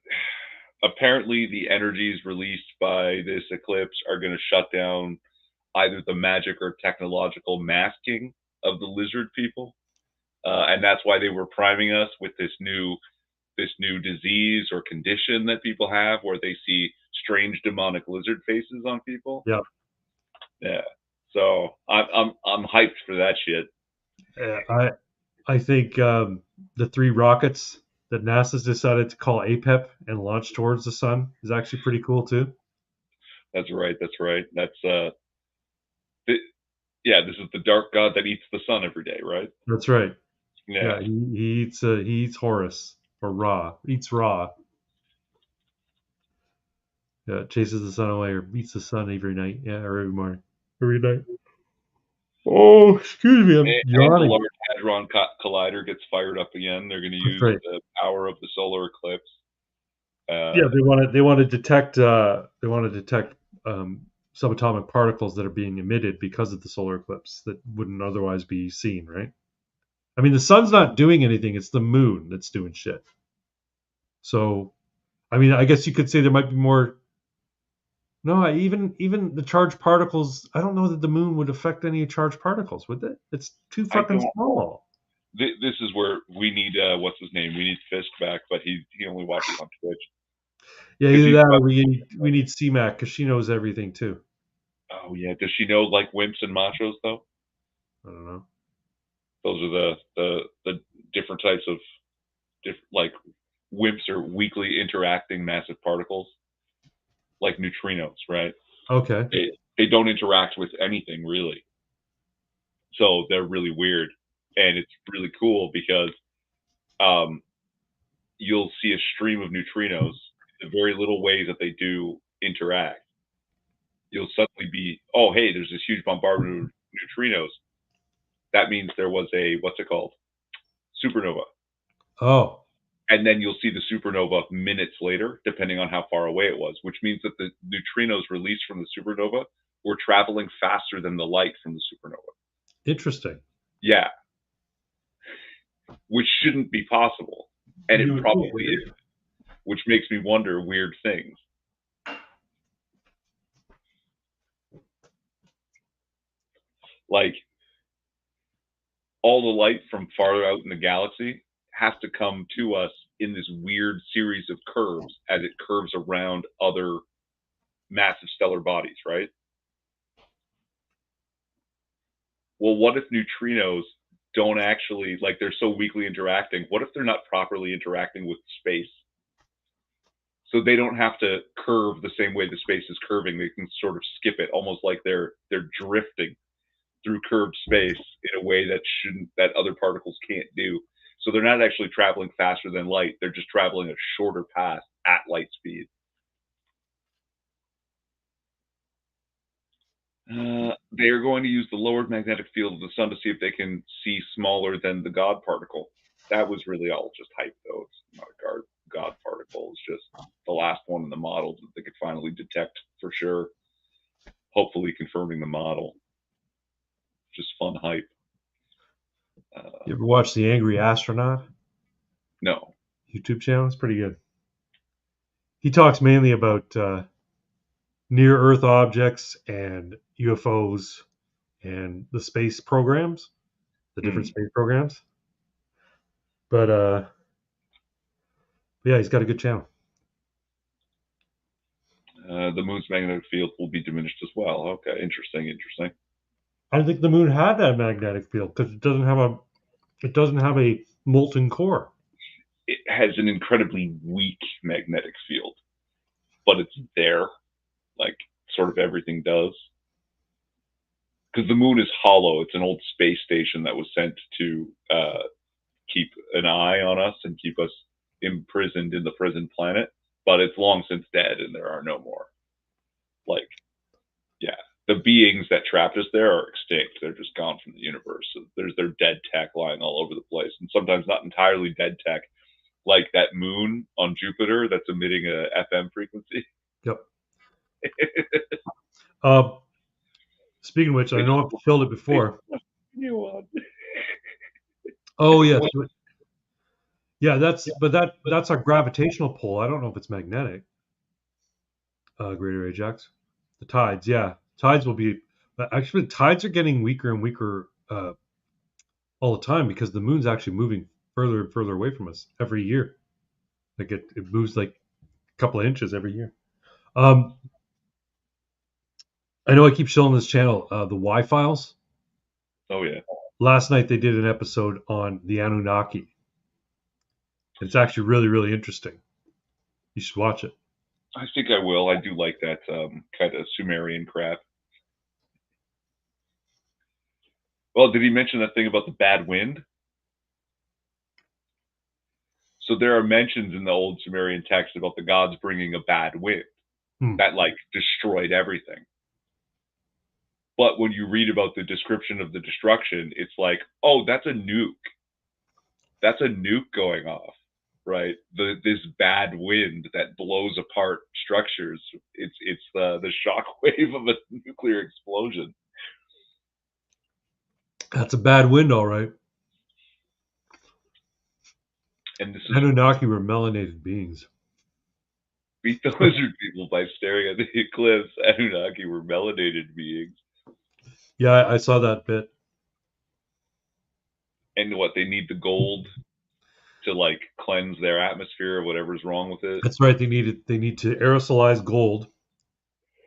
apparently the energies released by this eclipse are going to shut down either the magic or technological masking of the lizard people, and that's why they were priming us with this new disease or condition that people have, where they see strange demonic lizard faces on people. Yeah. Yeah. So I'm hyped for that shit. I think the 3 rockets that NASA's decided to call APEP and launch towards the sun is actually pretty cool too. That's right. That's this is the dark god that eats the sun every day, right? That's right. Yeah. He eats Horus or Ra. Eats Ra. Yeah, chases the sun away or beats the sun every night. Yeah, or every morning. Every night. Oh, excuse me, I'm yawning. And the Large Hadron Collider gets fired up again. They're going to use the power of the solar eclipse. They want to detect subatomic particles that are being emitted because of the solar eclipse that wouldn't otherwise be seen, right? I mean, the sun's not doing anything; it's the moon that's doing shit. So, I mean, I guess you could say there might be more. No, even the charged particles. I don't know that the moon would affect any charged particles, would it? It's too fucking small. This is where we need what's his name? We need Fisk back, but he only watches on Twitch. Yeah, either that or we need CMAC because she knows everything too. Oh yeah, does she know like wimps and machos though? I don't know. Those are the different types of like wimps are weakly interacting massive particles, like neutrinos, right? Okay. They don't interact with anything really, so they're really weird, and it's really cool because you'll see a stream of neutrinos, the very little ways that they do interact. You'll suddenly be, oh, hey, there's this huge bombardment of neutrinos. That means there was a, what's it called? Supernova. Oh, And then you'll see the supernova minutes later, depending on how far away it was, which means that the neutrinos released from the supernova were traveling faster than the light from the supernova. interesting. Yeah. Which shouldn't be possible. And it probably is, which makes me wonder weird things. Like, all the light from farther out in the galaxy has to come to us in this weird series of curves as it curves around other massive stellar bodies, right? Well, what if neutrinos don't actually, like, they're so weakly interacting? What if they're not properly interacting with space? So they don't have to curve the same way the space is curving. They can sort of skip it, almost like they're drifting through curved space in a way that other particles can't do. So they're not actually traveling faster than light. They're just traveling a shorter path at light speed. They are going to use the lowered magnetic field of the sun to see if they can see smaller than the God particle. That was really all just hype, though. It's not a God particle. It's just the last one in the model that they could finally detect for sure. Hopefully confirming the model. Just fun hype. You ever watch The Angry Astronaut? No. YouTube channel? It's pretty good. He talks mainly about near Earth objects and UFOs and the space programs, the different space programs. But yeah, he's got a good channel. The moon's magnetic field will be diminished as well. Okay, interesting. I think the moon had that magnetic field because it doesn't have a molten core. It has an incredibly weak magnetic field, but it's there, like sort of everything does. Because the moon is hollow. It's an old space station that was sent to keep an eye on us and keep us imprisoned in the prison planet, but it's long since dead and there are no more. Like, yeah, the beings that trapped us there are extinct. They're just gone from the universe. So there's their dead tech lying all over the place, and sometimes not entirely dead tech, like that moon on Jupiter that's emitting a FM frequency. Yep. Speaking of which, I know I've filled it before. Oh yeah, yeah. That's a gravitational pull. I don't know if it's magnetic. Greater Ajax, the tides. Yeah, tides will be. Actually, tides are getting weaker and weaker all the time because the moon's actually moving further and further away from us every year. Like it moves like a couple of inches every year. I know I keep showing this channel, the Y-Files. Oh yeah. Last night they did an episode on the Anunnaki. It's actually really, really interesting. You should watch it. I think I will. I do like that kind of Sumerian crap. Well, did he mention that thing about the bad wind? So there are mentions in the old Sumerian text about the gods bringing a bad wind that like destroyed everything. But when you read about the description of the destruction, it's like, oh, that's a nuke. That's a nuke going off, right? This bad wind that blows apart structures. It's the shock wave of a nuclear explosion. That's a bad wind, all right. And this is Anunnaki were melanated beings. Beat the lizard people by staring at the eclipse. Anunnaki were melanated beings. Yeah, I saw that bit. And what, they need the gold to like cleanse their atmosphere or whatever's wrong with it? That's right. They need to aerosolize gold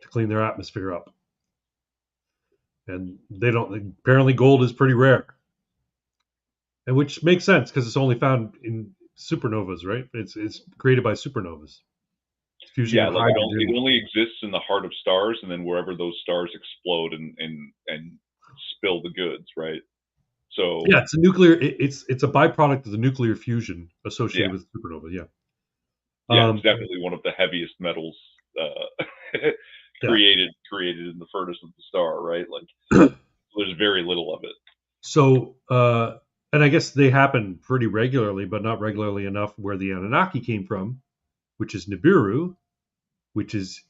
to clean their atmosphere up. And they don't. Apparently, gold is pretty rare, and which makes sense because it's only found in supernovas, right? It's created by supernovas. Fusion yeah, of like hydrogen. it only exists in the heart of stars, and then wherever those stars explode and spill the goods, right? So Yeah, it's a nuclear. It's a byproduct of the nuclear fusion associated yeah, with supernova. Yeah. yeah, it's definitely one of the heaviest metals Yeah. created in the furnace of the star, right? Like there's very little of it. So, and I guess they happen pretty regularly, but not regularly enough where the Anunnaki came from, which is Nibiru, which is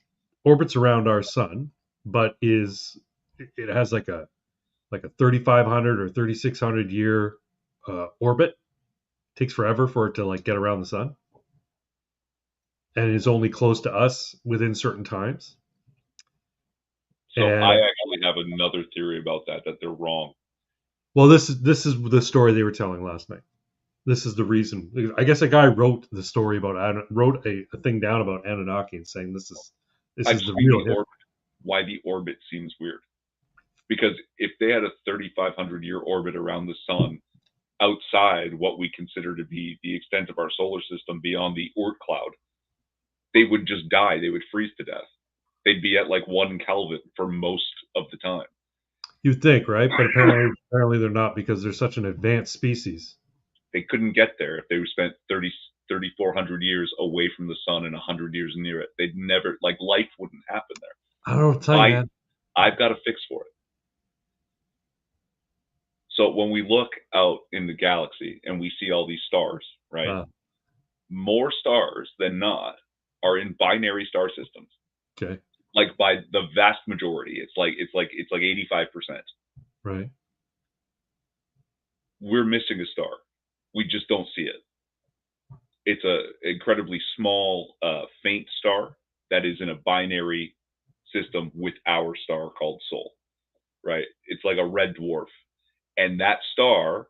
orbits around our sun, but it has like a 3,500 or 3,600 year orbit. Takes forever for it to like get around the sun, and is only close to us within certain times. So I And actually have another theory about that they're wrong. well, this is the story they were telling last night. This is the reason. I guess a guy wrote the story about wrote a thing down about Anunnaki and saying this is I've the seen real the orbit. Why the orbit seems weird. Because if they had a 3,500 year orbit around the sun outside what we consider to be the extent of our solar system beyond the Oort cloud, they would just die. They would freeze to death. They'd be at like 1 Kelvin for most of the time. You'd think, right? But apparently they're not, because they're such an advanced species. They couldn't get there if they spent 3,400 years away from the sun and 100 years near it. They'd never, like, life wouldn't happen there. I don't know what to tell you, man. I've got a fix for it. So when we look out in the galaxy and we see all these stars, right? More stars than not are in binary star systems. Okay. Like by the vast majority. It's like 85%. Right. We're missing a star. We just don't see it. It's a incredibly small, faint star that is in a binary system with our star called Sol. Right? It's like a red dwarf. And that star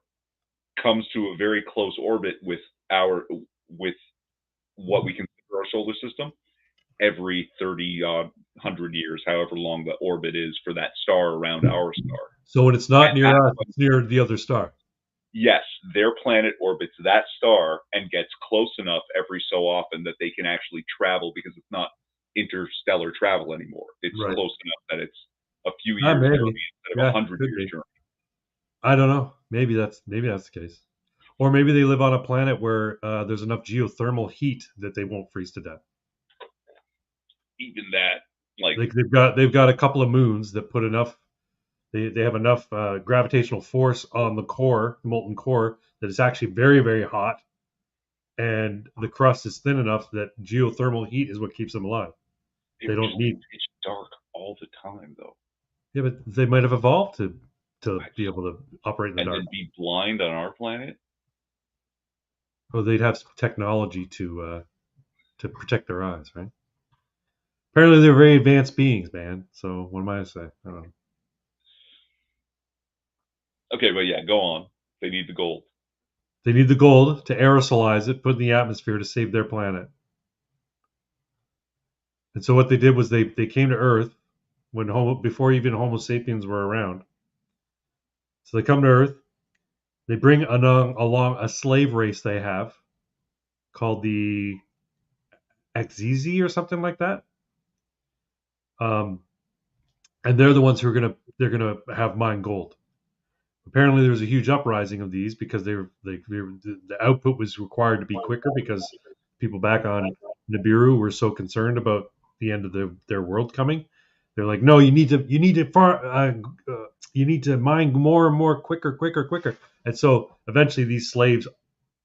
comes to a very close orbit with what we consider our solar system every 100 years, however long the orbit is for that star around our star. So when it's not near us, it's near the other star. Yes, their planet orbits that star and gets close enough every so often that they can actually travel, because it's not interstellar travel anymore. It's Right. close enough that it's a few years journey instead of 100 years journey. I don't know. Maybe that's the case. Or maybe they live on a planet where there's enough geothermal heat that they won't freeze to death. Even that, like they've got a couple of moons that put enough. They have enough gravitational force on the core, the molten core, that it's actually very, very hot, and the crust is thin enough that geothermal heat is what keeps them alive. They don't need. It's dark all the time, though. Yeah, but they might have evolved to be able to operate in the dark. And then be blind on our planet. Well, they'd have technology to protect their eyes, right? Apparently, they're very advanced beings, man. So what am I to say? I don't know. Okay, but yeah, go on. They need the gold. They need the gold to aerosolize it, put in the atmosphere to save their planet. And so what they did was they came to Earth before even Homo sapiens were around. So they come to Earth. They bring along a slave race they have called the Axizi or something like that. And they're the ones who are gonna have mine gold. Apparently, there was a huge uprising of these because the output was required to be quicker, because people back on Nibiru were so concerned about the end of their world coming. They're like, no, you need to mine more and more, quicker. And so eventually these slaves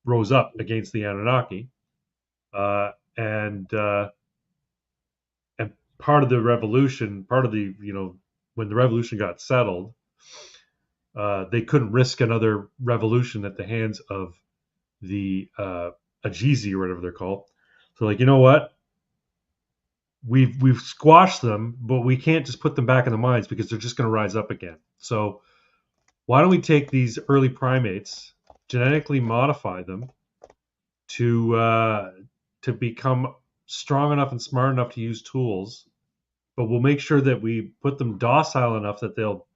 rose up against the Anunnaki, and part of the revolution, when the revolution got settled, they couldn't risk another revolution at the hands of the Ajizi, or whatever they're called. So, like, you know what? We've squashed them, but we can't just put them back in the mines, because they're just going to rise up again. So why don't we take these early primates, genetically modify them to become strong enough and smart enough to use tools, but we'll make sure that we put them docile enough that they'll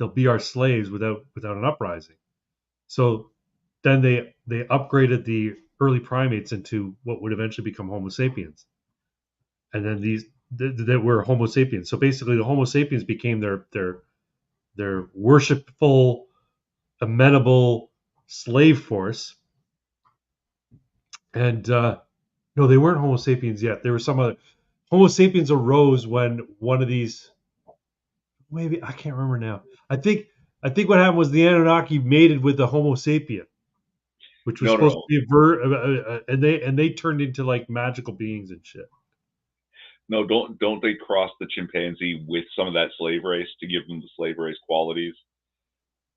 be our slaves without an uprising. So then they upgraded the early primates into what would eventually become Homo sapiens. And then these that were Homo sapiens. So basically, the Homo sapiens became their worshipful amenable slave force. And no, they weren't Homo sapiens yet. There was some other. Homo sapiens arose when one of these. Maybe I can't remember now. I think what happened was the Anunnaki mated with the Homo sapien, which was No, supposed to no, be a ver, and they turned into like magical beings and shit. no. Don't they cross the chimpanzee with some of that slave race to give them the slave race qualities?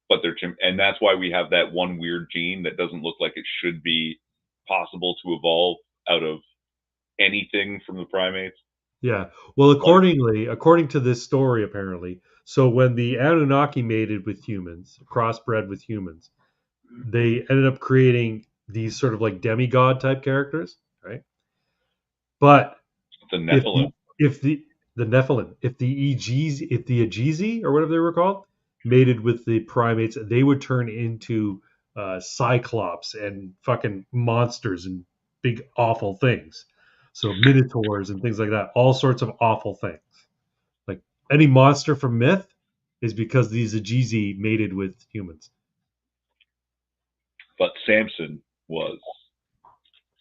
But they're and that's why we have that one weird gene that doesn't look like it should be possible to evolve out of anything from the primates. Yeah. Well, Like according to this story, apparently, so when the Anunnaki mated with humans, crossbred with humans, they ended up creating these sort of like demigod type characters, right? But the if Nephilim. the Nephilim, if the Agizi or whatever they were called, mated with the primates, they would turn into cyclops and fucking monsters and big awful things. So minotaurs and things like that, all sorts of awful things. Like any monster from myth is because these Agizi mated with humans. But Samson was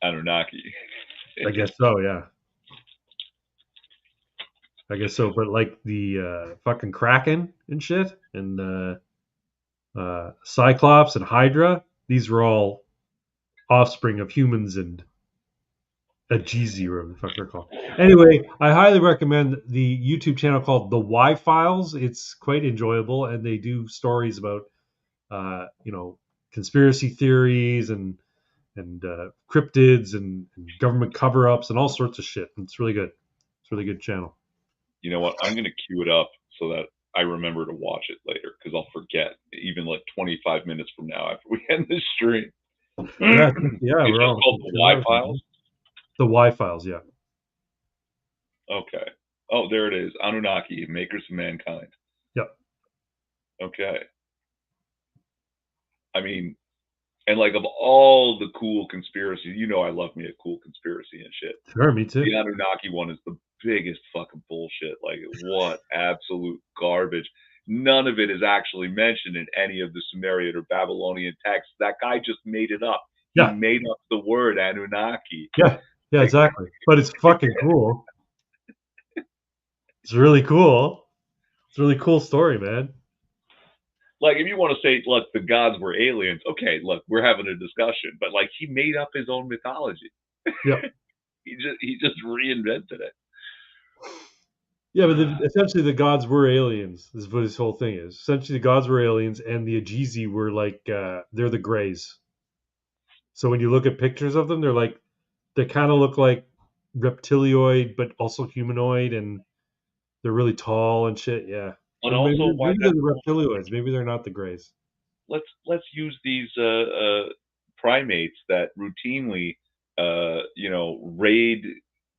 Anunnaki. I guess so, yeah. I guess so, but like the fucking Kraken and shit, and Cyclops and Hydra, these were all offspring of humans and Agizi, or whatever the fuck they're called. Anyway, I highly recommend the YouTube channel called The Y Files. It's quite enjoyable, and they do stories about, conspiracy theories and cryptids and government cover-ups and all sorts of shit. It's really good. It's a really good channel. You know what? I'm going to cue it up so that I remember to watch it later because I'll forget even like 25 minutes from now after we end this stream. Yeah, It's we're just all called the Y Files. The Y Files, yeah. Okay. Oh, there it is. Anunnaki, makers of mankind. Yep. Okay. I mean, and like of all the cool conspiracies, I love me a cool conspiracy and shit. Sure, me too. The Anunnaki one is the biggest fucking bullshit. Like, what absolute garbage. None of it is actually mentioned in any of the Sumerian or Babylonian texts. That guy just made it up. He Yeah. made up the word Anunnaki. Yeah, exactly. But it's fucking cool. It's really cool. It's a really cool story, man. Like, if you want to say, look, the gods were aliens, okay, look, we're having a discussion. But like, he made up his own mythology. Yeah. he just reinvented it. Yeah, but essentially the gods were aliens. Is what his whole thing is. Essentially, the gods were aliens, and the Agizi were like they're the Greys. So when you look at pictures of them, they kind of look like reptilioid, but also humanoid, and they're really tall and shit. Yeah, And or maybe, also, why maybe they're the reptilioids. Maybe they're not the Greys. let's use these primates that routinely raid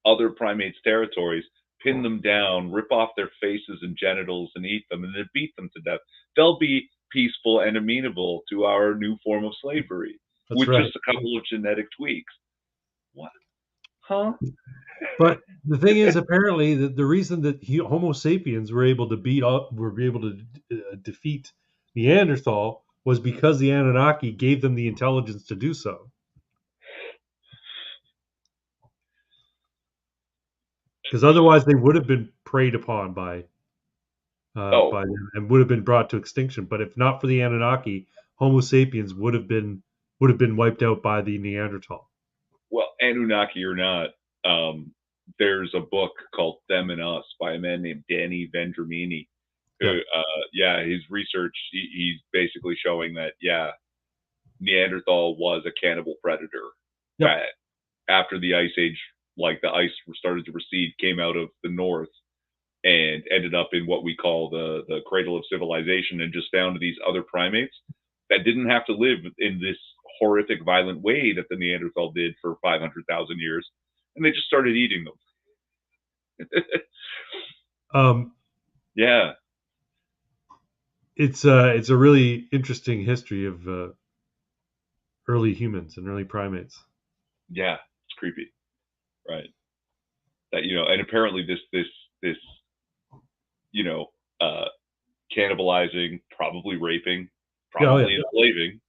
other primates' territories, pin them down, rip off their faces and genitals, and eat them, and then beat them to death. They'll be peaceful and amenable to our new form of slavery with just a couple of genetic tweaks. What? Huh? But the thing is, apparently, the reason that Homo sapiens were able to defeat Neanderthal was because the Anunnaki gave them the intelligence to do so. Because otherwise, they would have been preyed upon by them and would have been brought to extinction. But if not for the Anunnaki, Homo sapiens would have been wiped out by the Neanderthal. Well, Anunnaki or not, there's a book called Them and Us by a man named Danny Vendramini. Who, his research, he's basically showing that, Neanderthal was a cannibal predator. Yep. That after the Ice Age, like the ice started to recede, came out of the north and ended up in what we call the cradle of civilization, and just found these other primates that didn't have to live in this horrific, violent way that the Neanderthal did for 500,000 years, and they just started eating them. Yeah. It's a really interesting history of early humans and early primates. Yeah, it's creepy, right? That and apparently this cannibalizing, probably raping, probably enslaving.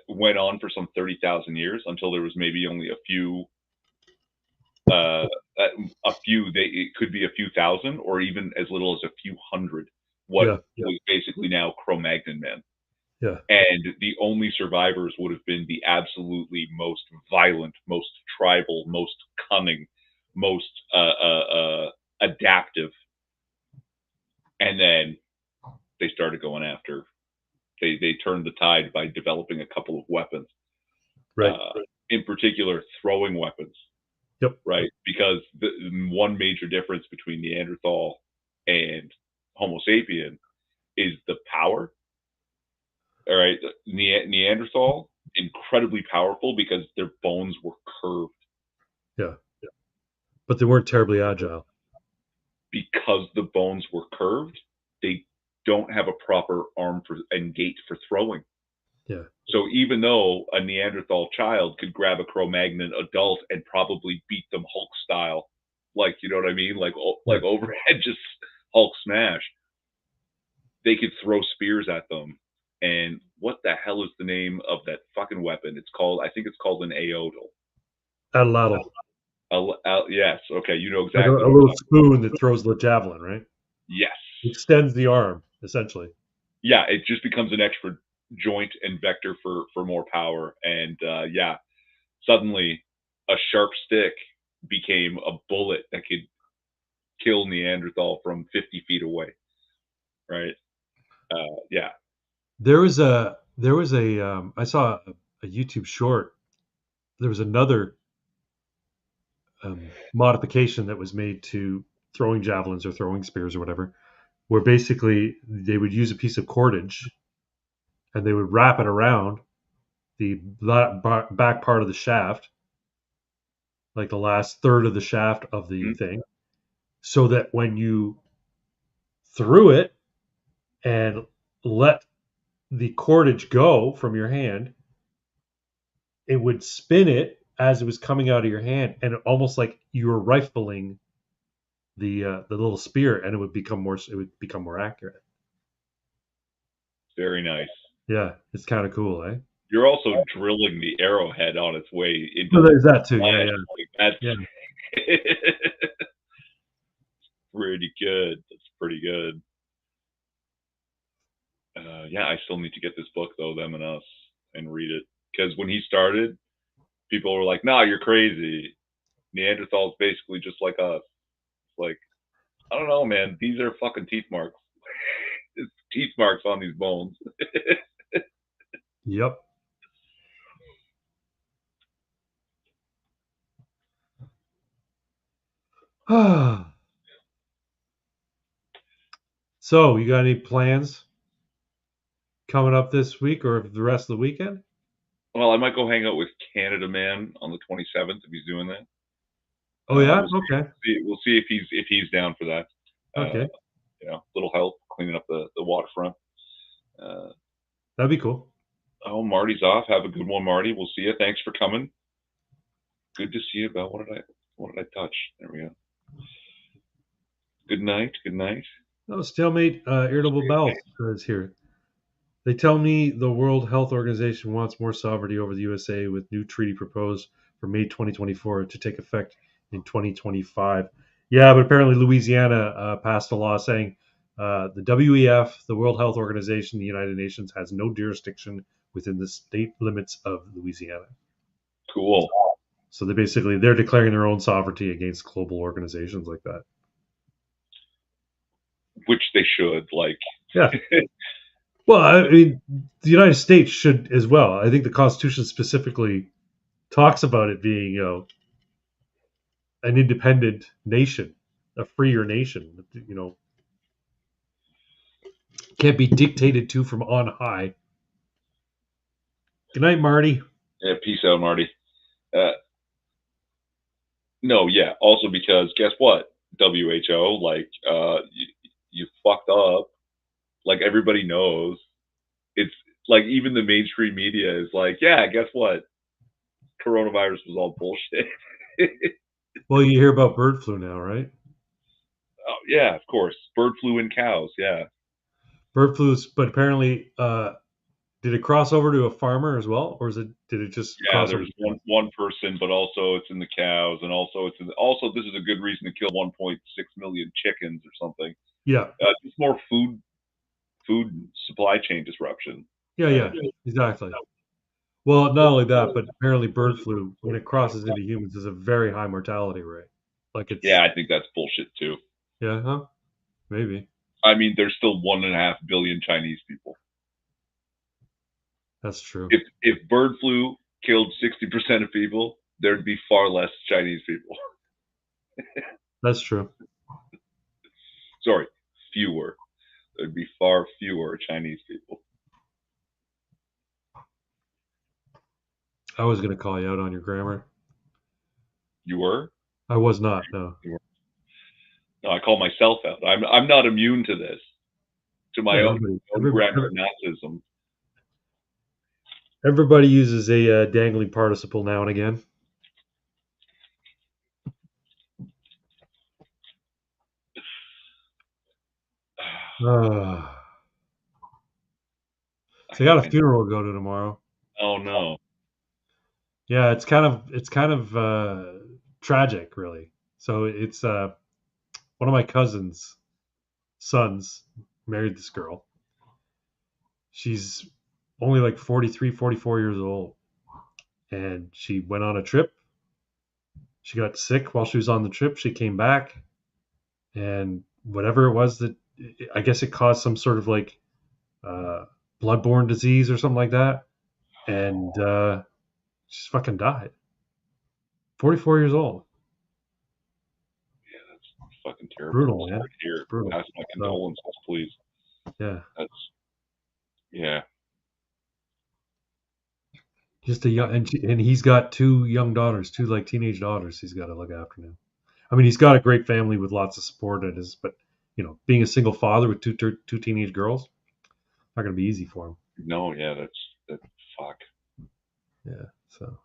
Went on for some 30,000 years until there was maybe only a few. It could be a few thousand, or even as little as a few hundred. What was basically now Cro-Magnon men. Yeah. And the only survivors would have been the absolutely most violent, most tribal, most cunning, most adaptive. And then they started going after. They turned the tide by developing a couple of weapons. Right. In particular, throwing weapons. Yep. Right. Because the one major difference between Neanderthal and Homo sapien is the power. All right. Neanderthal, incredibly powerful because their bones were curved. Yeah. But they weren't terribly agile. Because the bones were curved, they don't have a proper arm and gait for throwing. Yeah. So even though a Neanderthal child could grab a Cro-Magnon adult and probably beat them Hulk style, like, you know what I mean? Like overhead, just Hulk smash. They could throw spears at them. And what the hell is the name of that fucking weapon? I think it's called an aodal. Atlatl. Yes. Okay. You know exactly. Like a little spoon that throws the javelin, right? Yes. Extends the arm, essentially. Yeah. It just becomes an extra joint and vector for more power. And suddenly a sharp stick became a bullet that could kill Neanderthal from 50 feet away. Right. Yeah. There was a I saw a YouTube short. There was another modification that was made to throwing javelins or throwing spears or whatever, where basically they would use a piece of cordage and they would wrap it around the back part of the shaft, like the last third of the shaft of the thing, so that when you threw it and let the cordage go from your hand, it would spin it as it was coming out of your hand, and almost like you were rifling the little spear, and it would become more accurate. Very nice. Yeah, it's kind of cool, eh? You're also drilling the arrowhead on its way into. So there's that too. Yeah. That's pretty good. That's pretty good. I still need to get this book though, Them and Us, and read it, because when he started, people were like, "Nah, you're crazy. Neanderthals basically just like us." Like, I don't know, man. These are fucking teeth marks. It's teeth marks on these bones. Yep. So, you got any plans coming up this week or the rest of the weekend? Well, I might go hang out with Canada Man on the 27th if he's doing that. Oh yeah, okay. We'll see if he's down for that. Okay. Little help cleaning up the waterfront. That'd be cool. Oh, Marty's off. Have a good one, Marty. We'll see you. Thanks for coming. Good to see you. About what did I touch? There we go. Good night. Good night. Oh, Stalemate Irritable Bowel is here. They tell me the World Health Organization wants more sovereignty over the USA, with new treaty proposed for May 2024 to take effect in 2025. Yeah, but apparently Louisiana passed a law saying the WEF, the World Health Organization, the United Nations, has no jurisdiction within the state limits of Louisiana. Cool. So they're declaring their own sovereignty against global organizations like that. Which they should, like. Yeah. Well, I mean, the United States should as well. I think the Constitution specifically talks about it being, an independent nation, a freer nation. Can't be dictated to from on high. Good night, Marty. Yeah, peace out, Marty. No, yeah. Also because guess what? WHO, like, you fucked up. Like, everybody knows. It's like even the mainstream media is like, yeah, guess what? Coronavirus was all bullshit. Well, you hear about bird flu now, right? Oh, yeah, of course. Bird flu in cows, yeah. Bird flu, but apparently, did it cross over to a farmer as well, or did it just Yeah, cross over? there's one person, but also it's in the cows, and also also this is a good reason to kill 1.6 million chickens or something. Yeah, Just more food supply chain disruption. yeah, exactly. Well, not only that, but apparently bird flu, when it crosses into humans, is a very high mortality rate. Like it's Yeah, I think that's bullshit too. yeah, huh? Maybe I mean, there's still 1.5 billion Chinese people. that's true. If bird flu killed 60% of people, there'd be far less Chinese people. That's true. Sorry, fewer. There'd be far fewer Chinese people. I was going to call you out on your grammar. You were? I was not. No. No, I call myself out. I'm not immune to this. To my own grammar Nazism. Everybody uses a dangling participle now and again. So I got a funeral to go to tomorrow. Oh no. Yeah, it's kind of tragic, really. So it's one of my cousin's sons married this girl. She's only like 43, 44 years old. And she went on a trip. She got sick while she was on the trip. She came back, and whatever it was that, I guess it caused some sort of like bloodborne disease or something like that. And she fucking died. 44 years old. Yeah, that's fucking terrible. Brutal, man. Here, brutal. ask my condolences, please. Yeah. Yeah. Just a young, and he's got two young daughters, two like teenage daughters. He's got to look after now. I mean, he's got a great family with lots of support in his, but being a single father with two teenage girls, not going to be easy for him. No, yeah, that's fuck. Yeah, so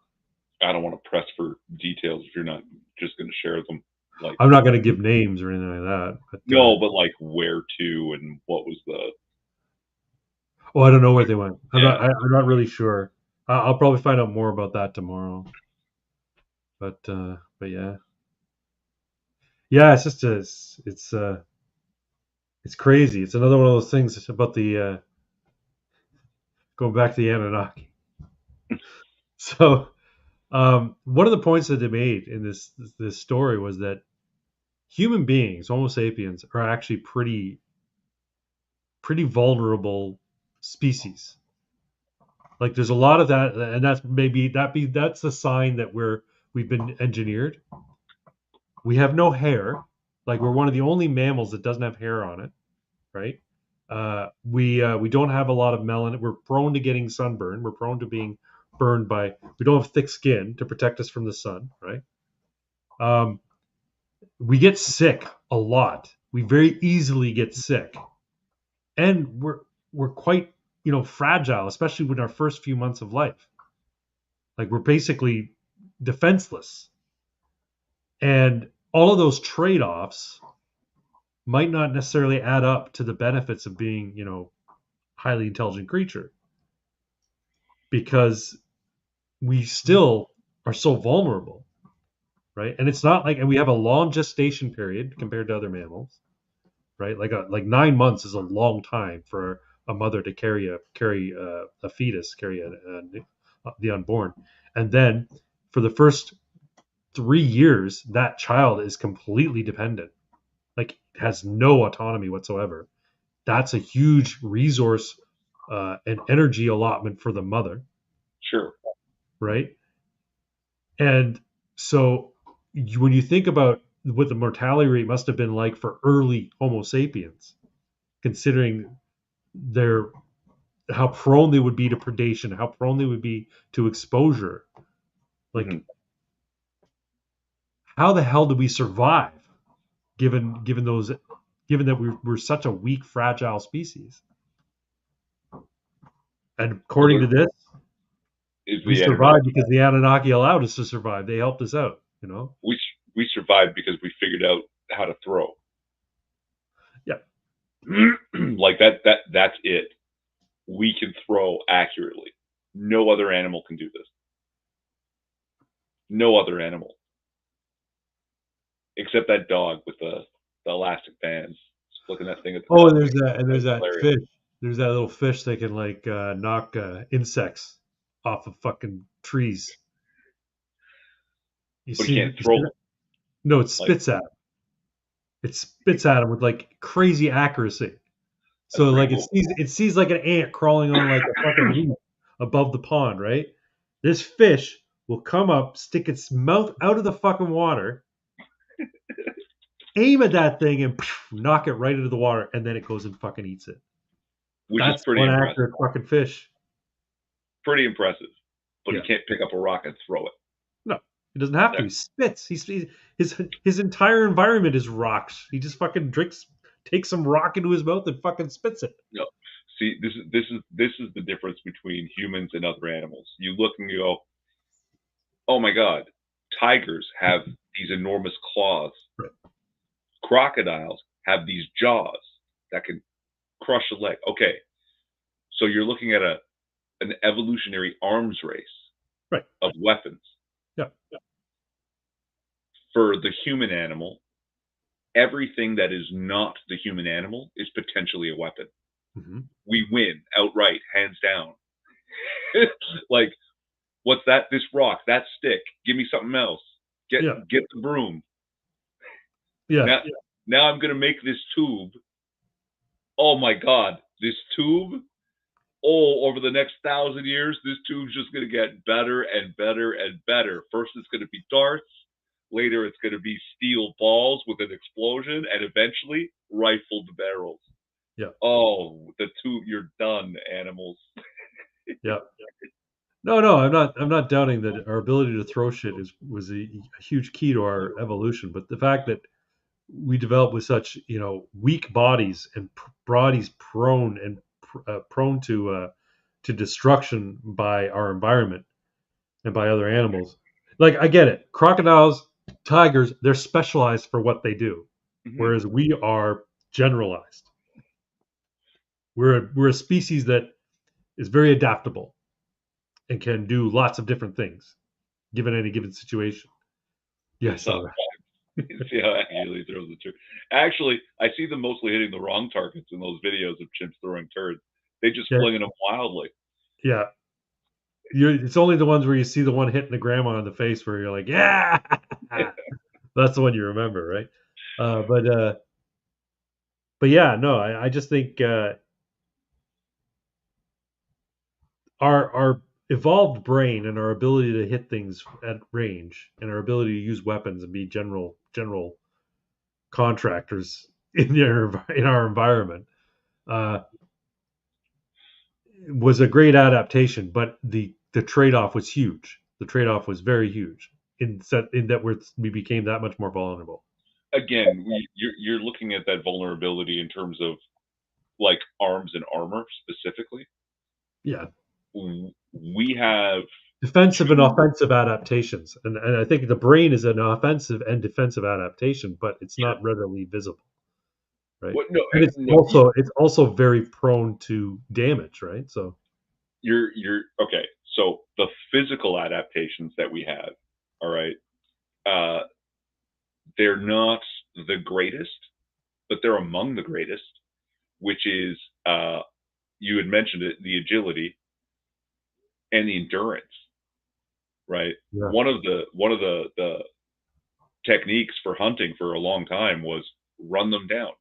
I don't want to press for details if you're not just going to share them. Like, I'm not going to give names or anything like that. But, no, but like where to and what was the? Oh, I don't know where they went. I'm not really sure. I'll probably find out more about that tomorrow. But yeah, it's just it's crazy. It's another one of those things about the going back to the Anunnaki. So one of the points that they made in this story was that human beings, Homo sapiens, are actually pretty vulnerable species. Like there's a lot of that, and that's the sign that we've been engineered. We have no hair. Like we're one of the only mammals that doesn't have hair on it, right? We don't have a lot of melanin. We're prone to getting sunburn. We're prone to being burned by. We don't have thick skin to protect us from the sun, right? We get sick a lot. We very easily get sick, and we're quite fragile, especially in our first few months of life. Like we're basically defenseless, and all of those trade-offs might not necessarily add up to the benefits of being, highly intelligent creature, because we still are so vulnerable, right? And it's not like, and we have a long gestation period compared to other mammals, right? Like 9 months is a long time for a mother to carry a fetus, carry the unborn, and then for the first 3 years, that child is completely dependent, like has no autonomy whatsoever. That's a huge resource and energy allotment for the mother. Sure. Right. And so when you think about what the mortality rate must have been like for early Homo sapiens, considering how prone they would be to predation, how prone they would be to exposure, like how the hell do we survive given that we're such a weak, fragile species? And according to this, we survived because the Anunnaki allowed us to survive. They helped us out, We survived because we figured out how to throw. Yeah. Like that's it. We can throw accurately. No other animal can do this. No other animal. Except that dog with the elastic bands. Just flicking that thing at the Oh, top. and there's That's that hilarious. fish. There's that little fish that can like knock insects off of fucking trees. You But he see, can't throw them. no, it Like, spits at him. It spits at him with like crazy accuracy. that's So pretty like cool. it sees like an ant crawling on like a fucking leaf above the pond, right? This fish will come up, stick its mouth out of the fucking water, aim at that thing, and knock it right into the water, and then it goes and fucking eats it. Which is That's pretty one impressive. accurate fucking fish. Pretty impressive. But Yeah. he can't pick up a rock and throw it. No, he doesn't have to. Yeah. He spits. His entire environment is rocks. He just fucking takes some rock into his mouth and fucking spits it. No. See, this is the difference between humans and other animals. You look and you go, oh my god, tigers have these enormous claws. Right. Crocodiles have these jaws that can crush a leg. Okay, so you're looking at an evolutionary arms race, right, of weapons. Yeah. For the human animal, everything that is not the human animal is potentially a weapon. Mm-hmm. We win outright, hands down. Like, what's that? This rock, that stick. Give me something else. Get the broom. Yeah. Now I'm gonna make this tube. Oh my god, this tube. Oh, over the next 1,000 years, this tube's just gonna get better and better and better. First, it's gonna be darts. Later, it's gonna be steel balls with an explosion, and eventually, rifled barrels. Yeah. Oh, the tube, you're done, animals. Yeah. No, I'm not doubting that our ability to throw shit was a huge key to our evolution, but the fact that we developed with such, weak bodies and bodies prone to destruction by our environment and by other animals. Like, I get it. Crocodiles, tigers, they're specialized for what they do, whereas we are generalized. We're a species that is very adaptable and can do lots of different things given any given situation. Yes. See how accurately throws the turd. Actually, I see them mostly hitting the wrong targets in those videos of chimps throwing turds. They just flinging them wildly. Yeah. It's only the ones where you see the one hitting the grandma in the face where you're like, yeah. That's the one you remember, right? But yeah, no, I just think our evolved brain and our ability to hit things at range and our ability to use weapons and be general contractors in our environment was a great adaptation, but the trade-off was huge. The trade-off was very huge in that we became that much more vulnerable. Again, you're looking at that vulnerability in terms of like arms and armor specifically. Yeah. We have defensive and offensive adaptations, and I think the brain is an offensive and defensive adaptation, but it's not readily visible, right? Well, no, and it's also very prone to damage, right? So you're okay. So the physical adaptations that we have, all right, they're not the greatest, but they're among the greatest. Which is, you had mentioned it, the agility and the endurance, right? Yeah. One of the techniques for hunting for a long time was run them down.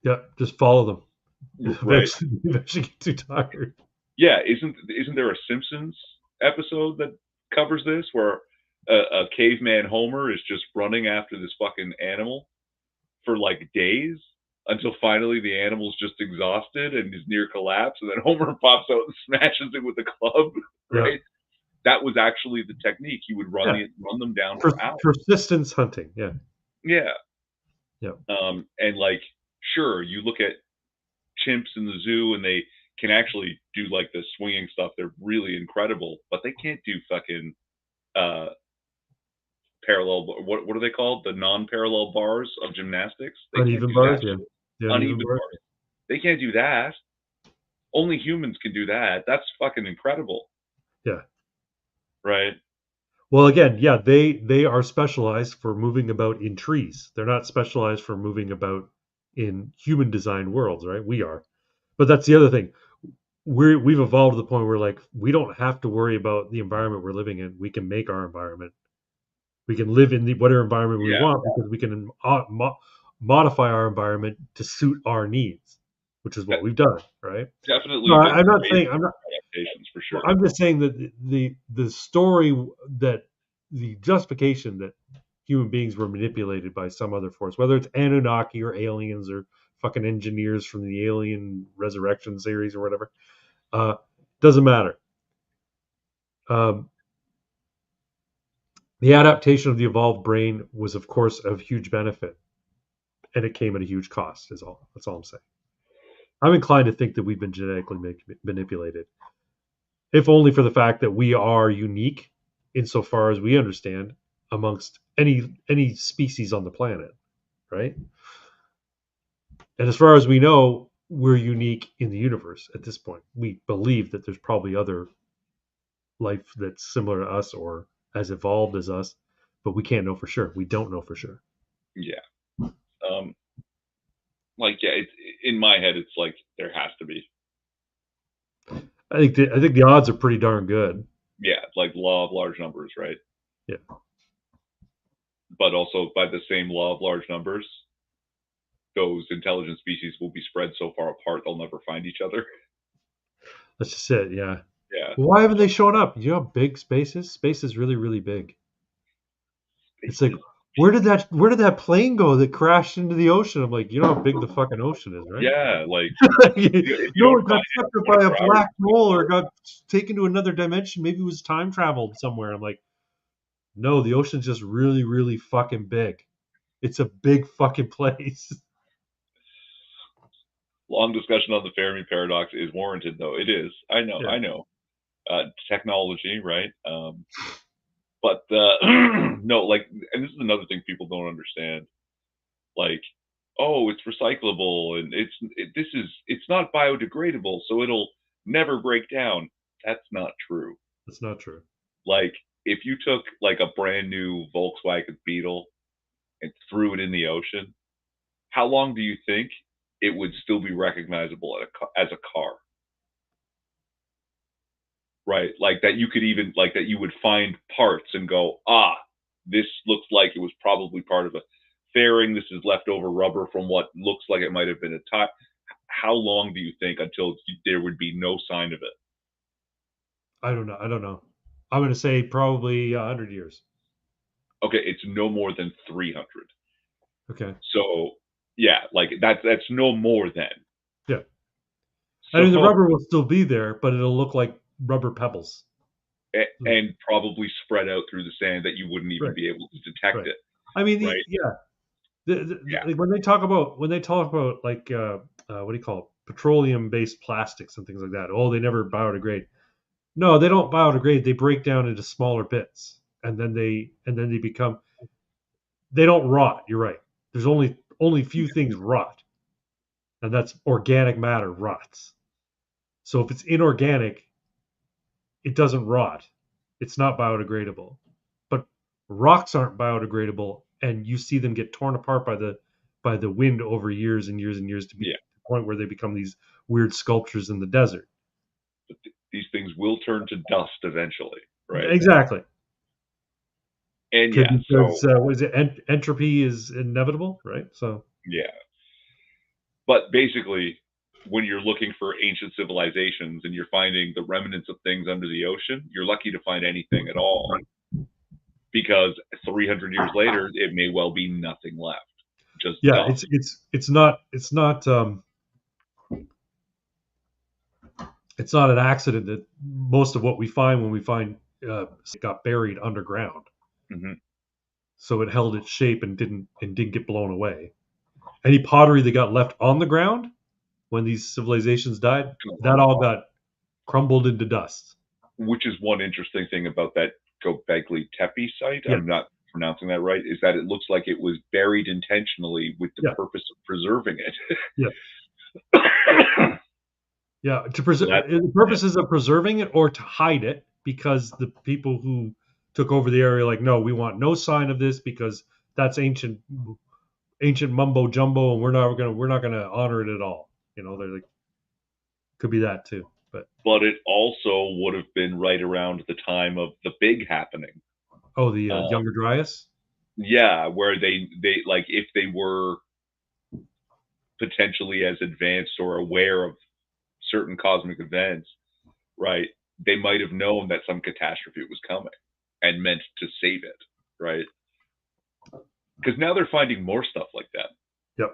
Yeah, just follow them. Right. Eventually get too tired. Yeah, isn't there a Simpsons episode that covers this where a caveman Homer is just running after this fucking animal for like days until finally the animal's just exhausted and is near collapse, and then Homer pops out and smashes it with a club, right? Yeah. That was actually the technique. He would run them down for hours. Persistence hunting, yeah. Yeah. Yeah. And like, sure, you look at chimps in the zoo and they can actually do like the swinging stuff. They're really incredible, but they can't do fucking parallel. What are they called? The non-parallel bars of gymnastics. Uneven bars, yeah. Uneven bars. They can't do that. Only humans can do that. That's fucking incredible. Yeah. Right? Well, again, yeah, they are specialized for moving about in trees. They're not specialized for moving about in human designed worlds, right? We are. But that's the other thing. We've evolved to the point where like we don't have to worry about the environment we're living in. We can make our environment. We can live in the whatever environment we Yeah. want because we can modify our environment to suit our needs, which is what we've done, right? Definitely. No, I'm not saying I'm not. Adaptations for Well, sure. I'm just saying that the story that the justification that human beings were manipulated by some other force, whether it's Anunnaki or aliens or fucking engineers from the Alien Resurrection series or whatever, doesn't matter. The adaptation of the evolved brain was, of course, of huge benefit, and it came at a huge cost. That's all I'm saying. I'm inclined to think that we've been genetically manipulated, if only for the fact that we are unique insofar as we understand amongst any species on the planet, right? And as far as we know, we're unique in the universe at this point. We believe that there's probably other life that's similar to us or as evolved as us, but we can't know for sure. We don't know for sure. Yeah. Like, yeah, in my head, it's like there has to be. I think the odds are pretty darn good. Yeah, like law of large numbers, right? Yeah. But also by the same law of large numbers, those intelligent species will be spread so far apart they'll never find each other. That's just it. Yeah. Yeah. Why haven't they shown up? You know how big space is? Space is really, really big. It's like, where did that plane go that crashed into the ocean? I'm like, you know how big the fucking ocean is, right? Yeah, like No, it got sucked up by a black hole or got taken to another dimension. Maybe it was time traveled somewhere. I'm like, no, the ocean's just really, really fucking big. It's a big fucking place. Long discussion on the Fermi paradox is warranted, though. It is. I know. Yeah. I know. Technology, right? But no, like, and this is another thing people don't understand. Like, oh, it's recyclable, and it's not biodegradable, so it'll never break down. That's not true. That's not true. Like, if you took like a brand new Volkswagen Beetle and threw it in the ocean, how long do you think it would still be recognizable as a car? Right, like that you could even like that you would find parts and go, this looks like it was probably part of a fairing. This is leftover rubber from what looks like it might have been a tire. How long do you think until there would be no sign of it? I don't know. I'm going to say probably 100 years. Okay, it's no more than 300. Okay. So yeah, like that's no more than. Yeah. So, I mean, the rubber will still be there, but it'll look like rubber pebbles. And probably spread out through the sand that you wouldn't even be able to detect it. I mean, right? Like when they talk about like what do you call it, petroleum-based plastics and things like that. Oh, they never biodegrade. No, they don't biodegrade. They break down into smaller bits, and then they become. They don't rot. You're right. There's only few things rot, and that's organic matter rots. So if it's inorganic, it doesn't rot. It's not biodegradable. But rocks aren't biodegradable, and you see them get torn apart by the wind over years and years and years to the point where they become these weird sculptures in the desert. But these things will turn to dust eventually, right? Exactly. And because what is it? Entropy is inevitable, right? So yeah. But basically, when you're looking for ancient civilizations and you're finding the remnants of things under the ocean, you're lucky to find anything at all. Because 300 years later, it may well be nothing left. Just dust. It's not an accident that most of what we find when we find got buried underground. Mm-hmm. So it held its shape and didn't get blown away. Any pottery that got left on the ground when these civilizations died, that all got crumbled into dust. Which is one interesting thing about that Göbekli Tepe site. Yeah. I'm not pronouncing that right. Is that it looks like it was buried intentionally with the purpose of preserving it. Yeah. Yeah, to preserve That- the purposes of preserving it or to hide it, because the people who took over the area like, no, we want no sign of this because that's ancient mumbo jumbo, and we're not gonna honor it at all. You know, they're like, could be that too. But it also would have been right around the time of the big happening. The Younger Dryas. Yeah, where they like, if they were potentially as advanced or aware of certain cosmic events, right? They might have known that some catastrophe was coming and meant to save it, right? Because now they're finding more stuff like that. Yep.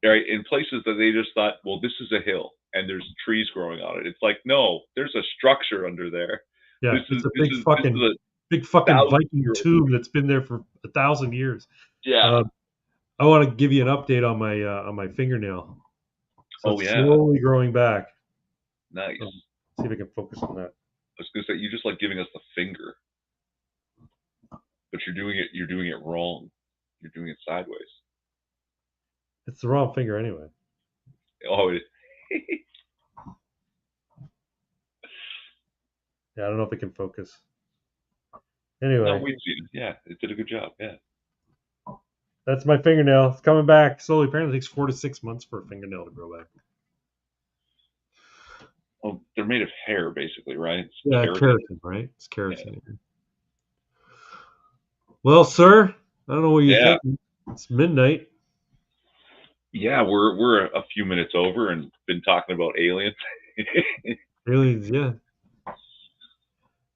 Right, in places that they just thought, well, this is a hill and there's trees growing on it. It's like, no, there's a structure under there. Yeah, This it's is a this big is fucking this is big fucking Viking 1,000-year-old. tomb that's been there for 1,000 years. Yeah. I want to give you an update on my fingernail. So Oh, it's yeah. slowly growing back. Nice. See if I can focus on that. I was gonna say, you just like giving us the finger, but you're doing it wrong. You're doing it sideways. It's the wrong finger anyway. Oh, Yeah, I don't know if it can focus. Anyway, no, we've seen it. Yeah, it did a good job. Yeah. that's my fingernail. It's coming back slowly. Apparently, it takes 4 to 6 months for a fingernail to grow back. Well, they're made of hair, basically, right? It's Yeah, keratin. keratin, right? It's keratin. Yeah. Well, sir, I don't know what you're thinking. It's midnight. Yeah, we're a few minutes over and been talking about aliens. Aliens, yeah.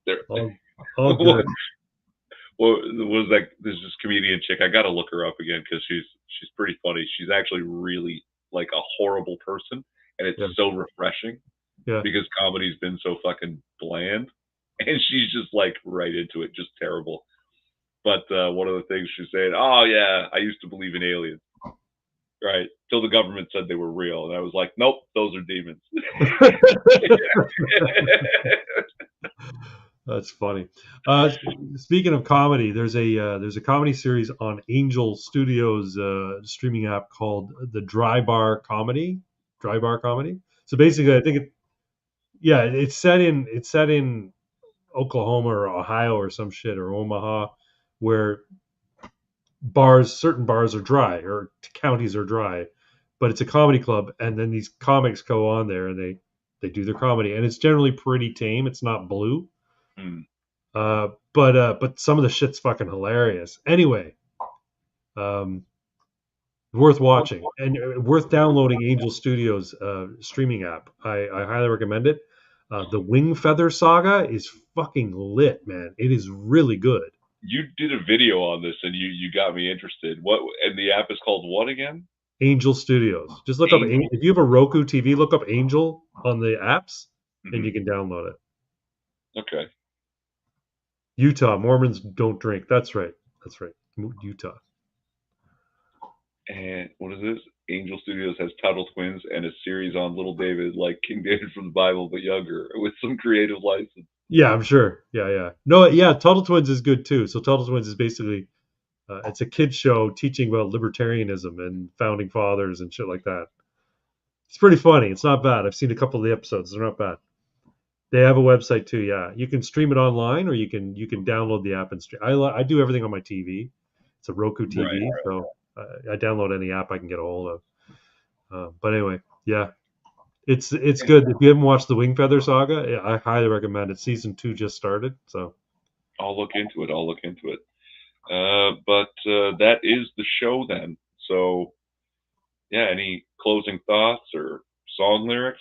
They're, All good. well, was that there's this comedian chick? I gotta look her up again because she's pretty funny. She's actually really like a horrible person, and it's so refreshing. Yeah. Because comedy's been so fucking bland, and she's just like right into it, just terrible. But one of the things she's saying, oh yeah, I used to believe in aliens, right? Till the government said they were real, and I was like, nope, those are demons. That's funny. Speaking of comedy, there's a comedy series on Angel Studios streaming app called the Dry Bar Comedy. So basically, I think it's set in Oklahoma or Ohio or some shit, or Omaha, where certain bars are dry, or counties are dry, but it's a comedy club, and then these comics go on there and they do their comedy, and it's generally pretty tame. It's not blue. But some of the shit's fucking hilarious. Anyway, worth watching and worth downloading Angel Studios streaming app. I highly recommend it. The Wing Feather Saga is fucking lit, man. It is really good. You did a video on this, and you got me interested. What, and the app is called what again? Angel Studios. Just look up if you have a Roku TV, look up Angel on the apps, and you can download it. Okay. Utah, Mormons don't drink. That's right. Utah. And what is this? Angel Studios has Tuttle Twins and a series on Little David, like King David from the Bible, but younger, with some creative license. Yeah, I'm sure. Yeah. No, yeah, Tuttle Twins is good too. So Tuttle Twins is basically it's a kid show teaching about libertarianism and founding fathers and shit like that. It's pretty funny. It's not bad. I've seen a couple of the episodes. They're not bad. They have a website too. Yeah, you can stream it online, or you can download the app and stream. I do everything on my TV. It's a Roku TV, right. So I download any app I can get a hold of. But anyway, yeah, it's good. If you haven't watched the Wing Feather Saga, I highly recommend it. Season 2 just started, so I'll look into it. But that is the show then. So yeah, any closing thoughts or song lyrics?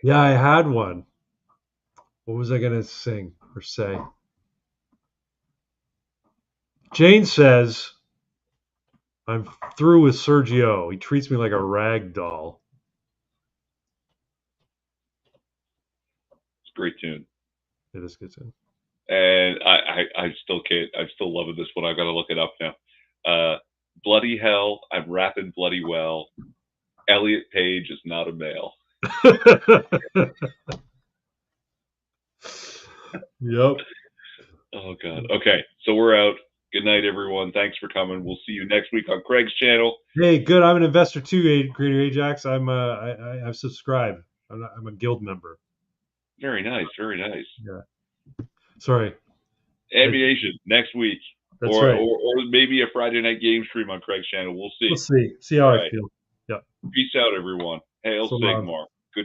Yeah, I had one. What was I gonna sing or say? Jane says, I'm through with Sergio. He treats me like a rag doll. It's a great tune. It is a good tune. And I still can't. I'm still loving this one. I've got to look it up now. Bloody hell, I'm rapping bloody well. Elliot Page is not a male. Yep. Oh God. Okay, so we're out. Good night, everyone. Thanks for coming. We'll see you next week on Craig's channel. Hey, good. I'm an investor too, Greater Ajax. I've subscribed. I'm a guild member. Very nice. Very nice. Yeah. Sorry. Ammunition next week. That's or, right. or maybe a Friday night game stream on Craig's channel. We'll see. We'll see. See how I feel. Yeah. Peace out, everyone. Hail So long. Sigmar.